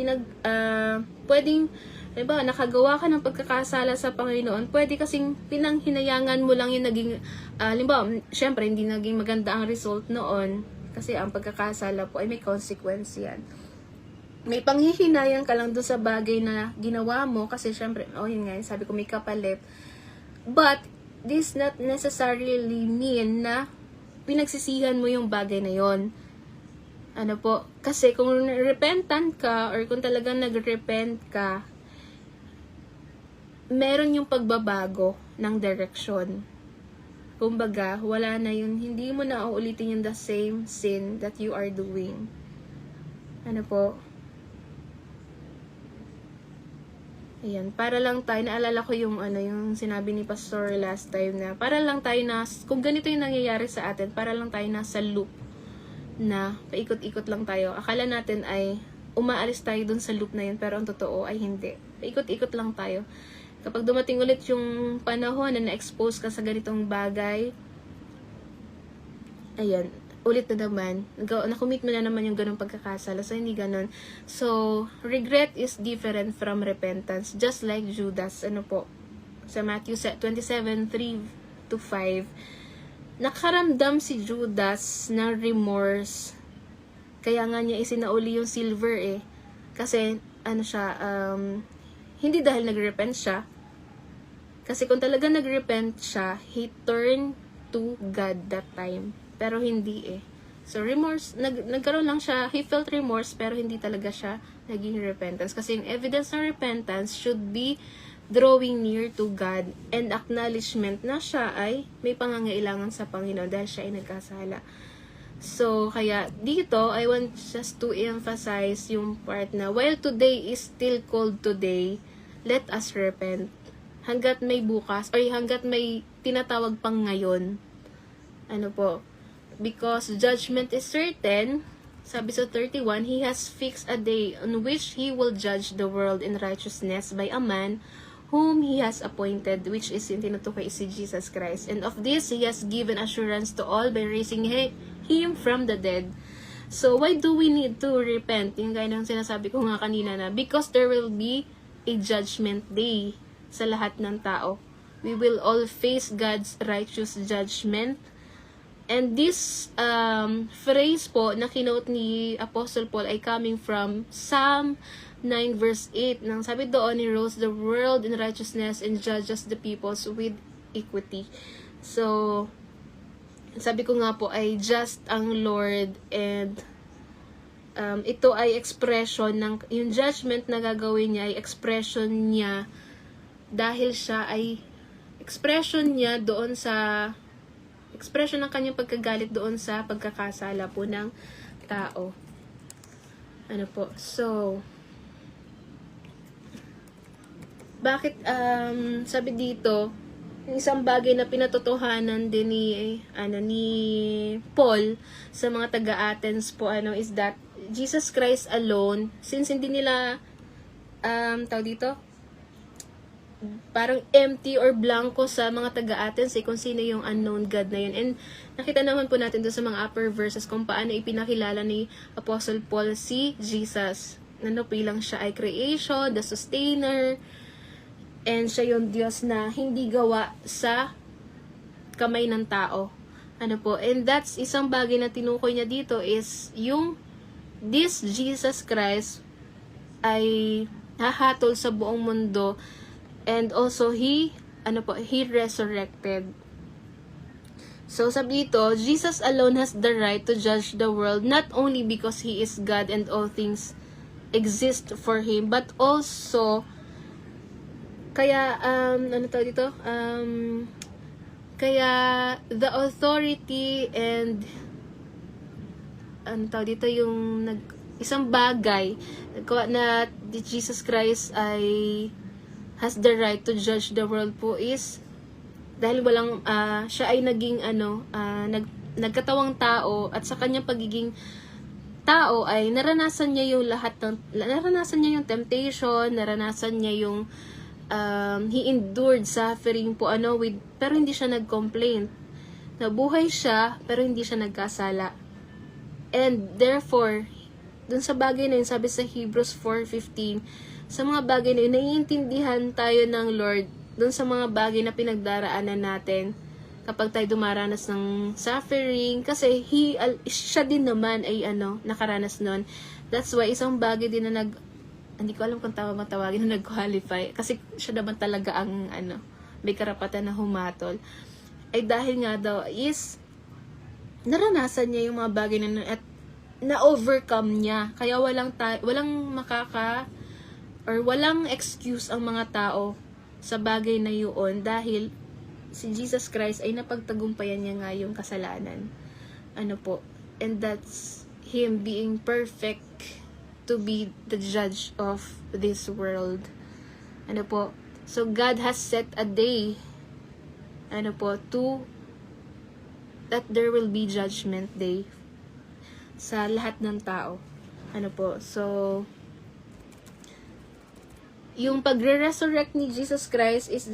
diba, nakagawa ka ng pagkakasala sa Panginoon, pwede kasing pinanghinayangan mo lang yung naging halimbawa, syempre hindi naging maganda ang result noon kasi ang pagkakasala po ay may consequence yan. May panghihinayang ka lang doon sa bagay na ginawa mo kasi syempre, yun nga, sabi ko may kapalit. But, this not necessarily mean na pinagsisihan mo yung bagay na yon. Ano po? Kasi kung repentant ka, or kung talagang nag-repent ka, meron yung pagbabago ng direksyon. Kumbaga, wala na yun, hindi mo na uulitin yung the same sin that you are doing. Ano po? Ayan, para lang tayo, naalala ko yung yung sinabi ni Pastor last time na, para lang tayo kung ganito yung nangyayari sa atin, para lang tayo nasa loop na paikot-ikot lang tayo. Akala natin ay umaalis tayo dun sa loop na yun, pero ang totoo ay hindi. Paikot-ikot lang tayo. Kapag dumating ulit yung panahon na na-expose ka sa ganitong bagay, ayan, ulit na naman. Na-commit mo na naman yung ganong pagkakasala. So, hindi ganon. So, regret is different from repentance. Just like Judas, ano po, sa Matthew 27:3-5, nakaramdam si Judas ng remorse. Kaya nga niya isinauli yung silver Kasi, hindi dahil nag-repent siya. Kasi kung talaga nag-repent siya, he turned to God that time. Pero hindi So, remorse, nagkaroon lang siya, he felt remorse, pero hindi talaga siya naging repentance. Kasi yung evidence ng repentance should be drawing near to God and acknowledgement na siya ay may pangangailangan sa Panginoon dahil siya ay nagkasala. So, kaya dito, I want just to emphasize yung part na while today is still called today, let us repent. Hanggat may bukas, or hanggat may tinatawag pang ngayon. Ano po? Because judgment is certain, sabi sa 31, He has fixed a day on which He will judge the world in righteousness by a man whom He has appointed, which is yung tinutukoy si Jesus Christ. And of this, He has given assurance to all by raising Him from the dead. So, why do we need to repent? Yung gaya ng sinasabi ko nga kanina na, because there will be a judgment day sa lahat ng tao. We will all face God's righteous judgment. And this phrase po na kinote ni Apostle Paul ay coming from Psalm 9 verse 8. Nang sabi doon, He rules the world in righteousness and judges the peoples with equity. So, sabi ko nga po ay just ang Lord, and ito ay expression ng, yung judgment na gagawin niya ay expression niya dahil siya ay expression niya doon sa expression ng kanyang pagkagalit doon sa pagkakasala po ng tao. Ano po? So, bakit sabi dito, yung isang bagay na pinatotohanan din ni Paul sa mga taga-Athens po is that Jesus Christ alone, since hindi nila tawag dito, parang empty or blanco sa mga taga-Athens kung sino yung unknown God na yun. And nakita naman po natin doon sa mga upper verses kung paano ipinakilala ni Apostle Paul si Jesus. Bilang siya ay creation, the sustainer, and siya yung Diyos na hindi gawa sa kamay ng tao. And that's isang bagay na tinukoy niya dito is yung this Jesus Christ ay hahatol sa buong mundo, and also He resurrected. So sabi dito, Jesus alone has the right to judge the world, not only because He is God and all things exist for Him, but also kaya kaya the authority and yung isang bagay na Jesus Christ ay has the right to judge the world po is dahil siya ay naging nagkatawang tao, at sa kanyang pagiging tao ay naranasan niya yung temptation, naranasan niya yung he endured suffering po pero hindi siya nag-complain. Nabuhay siya pero hindi siya nagkasala. And therefore, dun sa bagay na yun, sabi sa Hebrews 4:15, sa mga bagay na yun, naiintindihan tayo ng Lord dun sa mga bagay na pinagdaraanan natin kapag tayo dumaranas ng suffering, kasi siya din naman ay nakaranas nun. That's why isang bagay din na hindi ko alam kung matawagin na nag-qualify, kasi siya naman talaga ang may karapatan na humatol, ay dahil nga daw is naranasan niya yung mga bagay at na-overcome niya. Kaya walang excuse ang mga tao sa bagay na yun, dahil si Jesus Christ ay napagtagumpayan niya nga yung kasalanan. And that's Him being perfect to be the judge of this world. So God has set a day that there will be judgment day sa lahat ng tao. So yung pagre-resurrect ni Jesus Christ is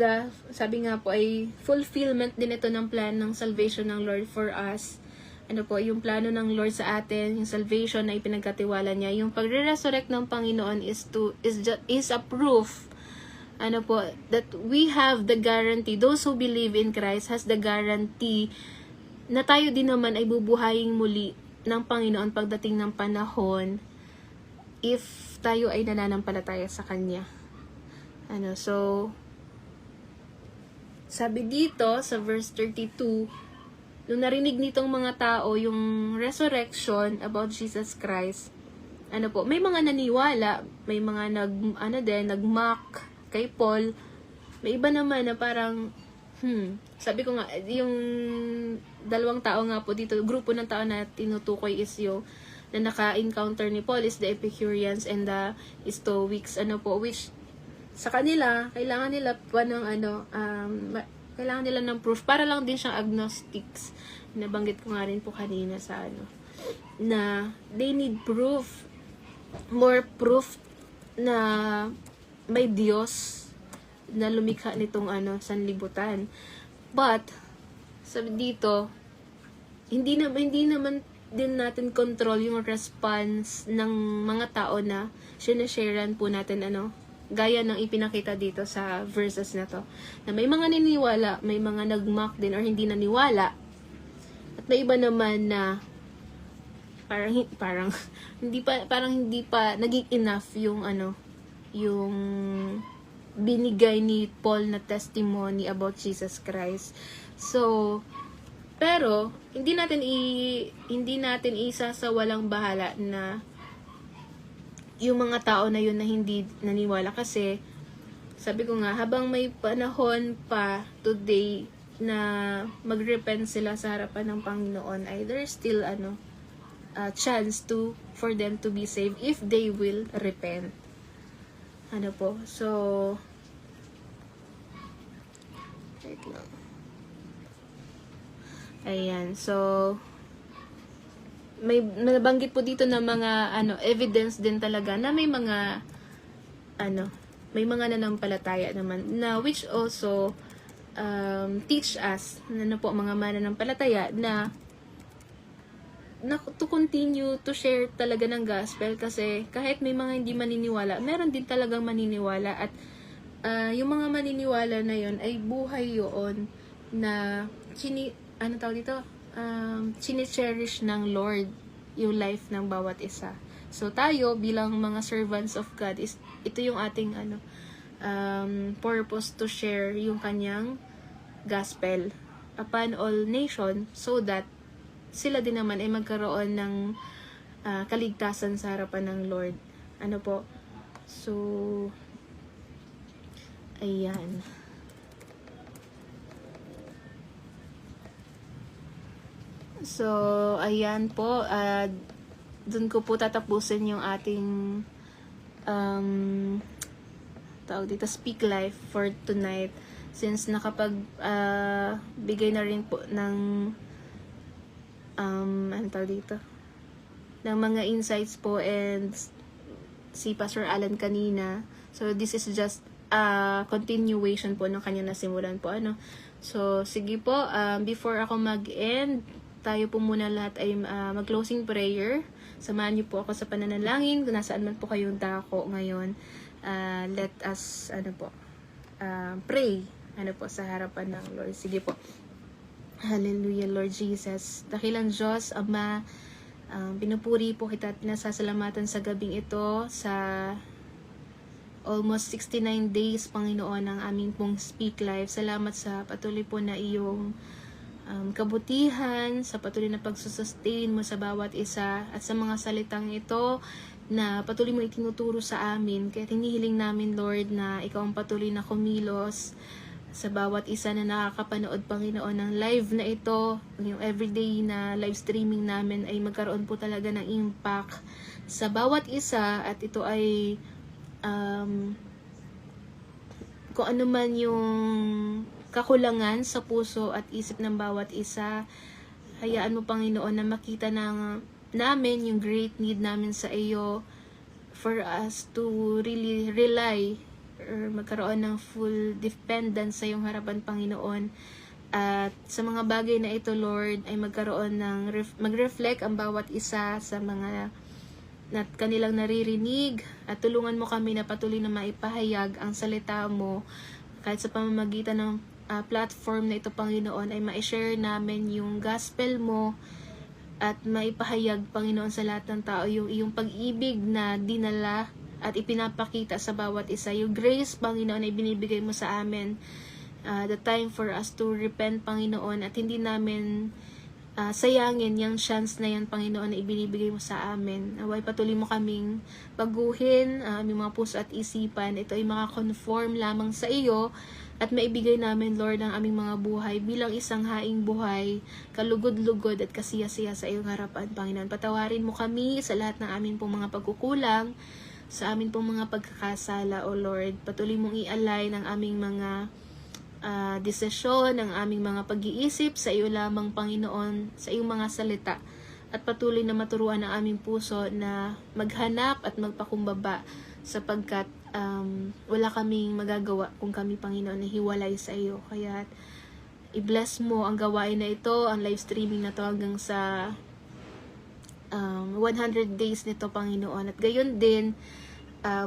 sabi nga po ay fulfillment din ito ng plan ng salvation ng Lord for us. Yung plano ng Lord sa atin, yung salvation na ipinagkatiwala niya. Yung pagre-resurrect ng Panginoon is a proof that we have the guarantee, those who believe in Christ has the guarantee na tayo din naman ay bubuhayin muli ng Panginoon pagdating ng panahon if tayo ay nananampalataya sa Kanya. So sabi dito sa verse 32, nung narinig nitong mga tao yung resurrection about Jesus Christ, may mga naniwala, may mga nag-mock kay Paul, may iba naman na parang sabi ko nga, yung dalawang tao nga po dito, grupo ng tao na tinutukoy is yung na naka-encounter ni Paul is the Epicureans and the Stoics, which sa kanila, kailangan nila kailangan nila ng proof, para lang din siyang agnostics. Nabanggit ko nga rin po kanina sa na they need proof, more proof na may Diyos na lumikha nitong sanlibutan. But sabi dito, hindi naman din natin control yung response ng mga tao na sinasharean po natin gaya ng ipinakita dito sa verses na to, na may mga niniwala, may mga nagmock din or hindi naniwala, at may iba naman na parang hindi pa naging enough yung yung binigay ni Paul na testimony about Jesus Christ. So, pero hindi natin isasawalang bahala na yung mga tao na yun na hindi naniwala, kasi sabi ko nga, habang may panahon pa today na magrepent sila sa harapan ng Panginoon, ay there's still a chance for them to be saved if they will repent. So wait lang. Ayan, so may nabanggit po dito na mga evidence din talaga na may mga may mga nanampalataya naman na which also teach us mga mananampalataya na to continue to share talaga ng gospel, kasi kahit may mga hindi maniniwala, meron din talagang maniniwala, at yung mga maniniwala na yon ay buhay yun na chine-cherish ng Lord yung life ng bawat isa. So tayo bilang mga servants of God, ito yung ating purpose, to share yung kanyang gospel upon all nation, so that sila din naman ay magkaroon ng kaligtasan sa harapan ng Lord. So ayan. So, ayan po. Dun ko po tatapusin yung ating tawag dito, Speak Life for tonight. Since bigay na rin po ng ng mga insights po and si Pastor Alan kanina. So, this is just a continuation po ng kanya nasimulan po. So, sige po. Before ako mag-end, tayo po muna lahat ay mag-closing prayer. Samahan niyo po ako sa pananalangin. Kung nasaan man po kayong dako ngayon, let us pray sa harapan ng Lord. Sige po. Hallelujah, Lord Jesus. Dakilang Diyos, Ama, pinupuri po kita at nasasalamatan sa gabing ito, sa almost 69 days, Panginoon, ang aming pong Speak Life. Salamat sa patuloy po na iyong kabutihan, sa patuloy na pagsusustain mo sa bawat isa, at sa mga salitang ito na patuloy mo itinuturo sa amin. Kaya hinihiling namin, Lord, na ikaw ang patuloy na kumilos sa bawat isa na nakakapanood, Panginoon, ng live na ito. Yung everyday na live streaming namin ay magkaroon po talaga ng impact sa bawat isa, at ito ay kung ano man yung kakulangan sa puso at isip ng bawat isa, hayaan mo, Panginoon, na makita namin yung great need namin sa iyo, for us to really rely or magkaroon ng full dependence sa iyong harapan, Panginoon. At sa mga bagay na ito, Lord, ay magkaroon ng mag-reflect ang bawat isa sa mga kanilang naririnig, at tulungan mo kami na patuloy na maipahayag ang salita mo kahit sa pamamagitan ng platform na ito, Panginoon, ay ma-share namin yung gospel mo at maipahayag, Panginoon, sa lahat ng tao yung iyong pag-ibig na dinala at ipinapakita sa bawat isa. Yung grace, Panginoon, ay binibigay mo sa amin. The time for us to repent, Panginoon, at hindi namin sayangin yung chance na yan, Panginoon, na ibinibigay mo sa amin. Naway patuloy mo kaming baguhin, aming mga puso at isipan. Ito ay makakonform lamang sa iyo, at maibigay namin, Lord, ang aming mga buhay bilang isang haing buhay, kalugod-lugod at kasiyasiya sa iyong harapan, Panginoon. Patawarin mo kami sa lahat ng aming pong mga pagkukulang, sa amin pong mga pagkakasala, O Lord. Patuloy mong i-align ang aming mga desisyon, ang aming mga pag-iisip sa iyo lamang, Panginoon, sa iyong mga salita. At patuloy na maturuan ang aming puso na maghanap at magpakumbaba sapagkat wala kaming magagawa kung kami, Panginoon, na hiwalay sa iyo. Kaya i-bless mo ang gawain na ito, ang live streaming na to hanggang sa 100 days nito, Panginoon. At gayon din,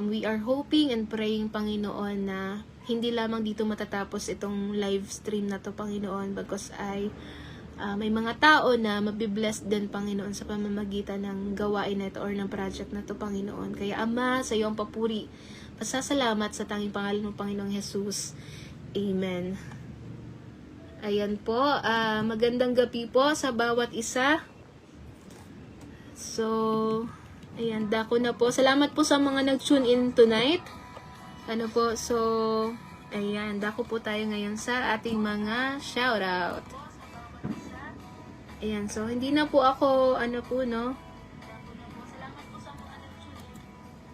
we are hoping and praying, Panginoon, na hindi lamang dito matatapos itong live stream na to, Panginoon, bagkus ay may mga tao na mabibless din, Panginoon, sa pamamagitan ng gawain na ito or ng project na to, Panginoon. Kaya, Ama, sa iyo ang papuri, pasasalamat sa tanging pangalan ng Panginoong Jesus. Amen. Ayan po, magandang gabi po sa bawat isa. So, ayan, dako na po. Salamat po sa mga nag-tune in tonight. Ano po, so, ayan, dako po tayo ngayon sa ating mga shoutout. Ayan, so, hindi na po ako, ano po, no?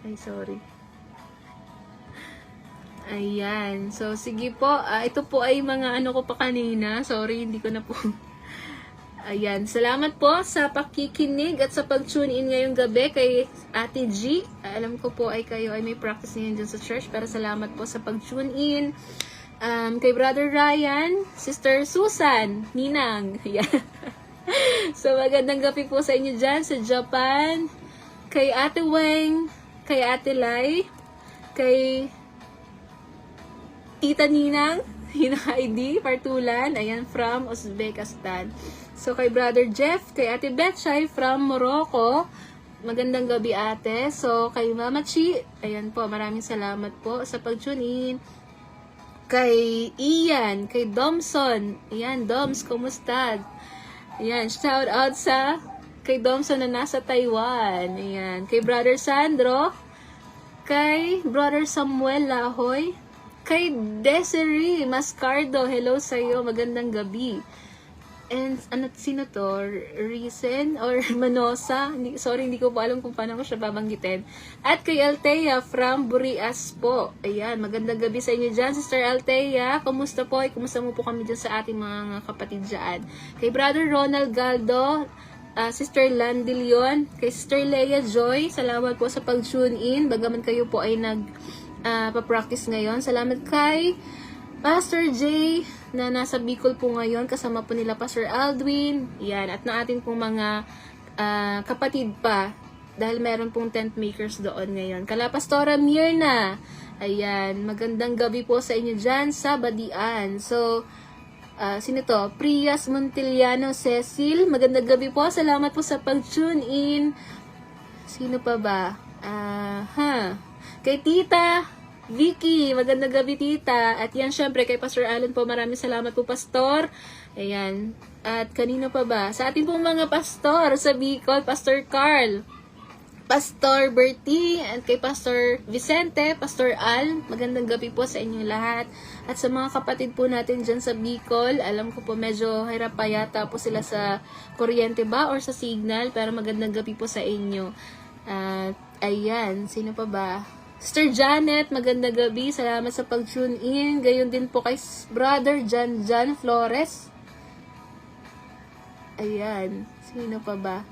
Ay, sorry. Ayan, so, sige po, ito po ay mga ano ko pa kanina. Sorry, hindi ko na po. Ayan, salamat po sa pakikinig at sa pag-tune in ngayong gabi kay Ate G. Alam ko po ay kayo ay may practice ngayon dyan sa church, pero salamat po sa pag-tune in. Kay Brother Ryan, Sister Susan, Ninang. Ayan. So, magandang gabi po sa inyo dyan sa Japan. Kay Ate Weng, kay Ate Lai, kay Tita Ninang, Heidi Partulan, ayan, from Uzbekistan. So, kay Brother Jeff, kay Ate Betchay from Morocco, magandang gabi, ate. So, kay Mama Chi, ayan po, maraming salamat po sa pag-tune in. Kay Ian, kay Domson, ayan, Doms, kumusta? Ayan, shout out sa kay Domson na nasa Taiwan, ayan. Kay Brother Sandro, kay Brother Samuel Lahoy, kay Desiree Mascardo, hello sa'yo, magandang gabi. And sino to? Reason or Manosa? Hindi ko po alam kung paano ko siya babanggitin. At kay Althea from Burias po. Ayan, magandang gabi sa inyo dyan, Sister Althea. Kumusta po? Kumusta mo po kami dyan sa ating mga kapatid dyan? Kay Brother Ronald Galdo, Sister Landy Leon, kay Sister Leia Joy, salamat po sa pag-tune in. Bagaman kayo po ay pa-practice ngayon. Salamat kay Pastor J na nasa Bicol po ngayon, kasama po nila Pastor Aldwin, yan, at na ating pong mga kapatid pa, dahil meron pong tent makers doon ngayon. Kala Pastora Mirna, ayan, magandang gabi po sa inyo dyan sa Badian. So, sino to? Prias Montiliano Cecil, magandang gabi po, salamat po sa pag-tune in. Sino pa ba? Kay Tita Vicky, magandang gabi, tita. At yan, syempre, kay Pastor Alan po, maraming salamat po, Pastor. Ayan. At kanino pa ba? Sa ating pong mga pastor sa Bicol, Pastor Carl, Pastor Bertie, at kay Pastor Vicente, Pastor Al, magandang gabi po sa inyong lahat. At sa mga kapatid po natin dyan sa Bicol, alam ko po medyo hirap pa yata po sila sa kuryente ba or sa signal, pero magandang gabi po sa inyo. Ayan, sino pa ba? Sister Janet, magandang gabi. Salamat sa pag-tune in. Gayon din po kay Brother Jan Flores. Ayan. Sino pa ba?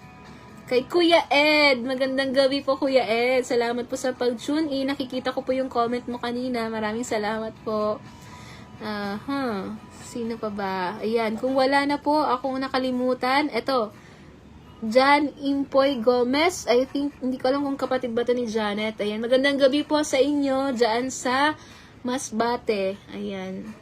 Kay Kuya Ed. Magandang gabi po, Kuya Ed. Salamat po sa pag-tune in. Nakikita ko po yung comment mo kanina. Maraming salamat po. Sino pa ba? Ayan. Kung wala na po akong nakalimutan, eto. Jan Impoy Gomez. I think, hindi ko alam kung kapatid ba to ni Janet. Ayan, magandang gabi po sa inyo dyan sa Masbate. Ayan.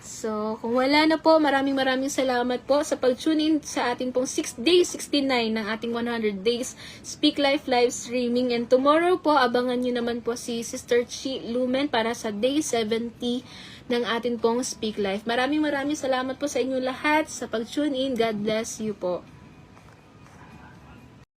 So, kung wala na po, maraming salamat po sa pag-tune in sa ating pong 6 days, 69 ng ating 100 days Speak Life live streaming. And tomorrow po, abangan nyo naman po si Sister Chi Lumen para sa day 70 ng ating pong Speak Life. Maraming salamat po sa inyo lahat sa pag-tune in. God bless you po.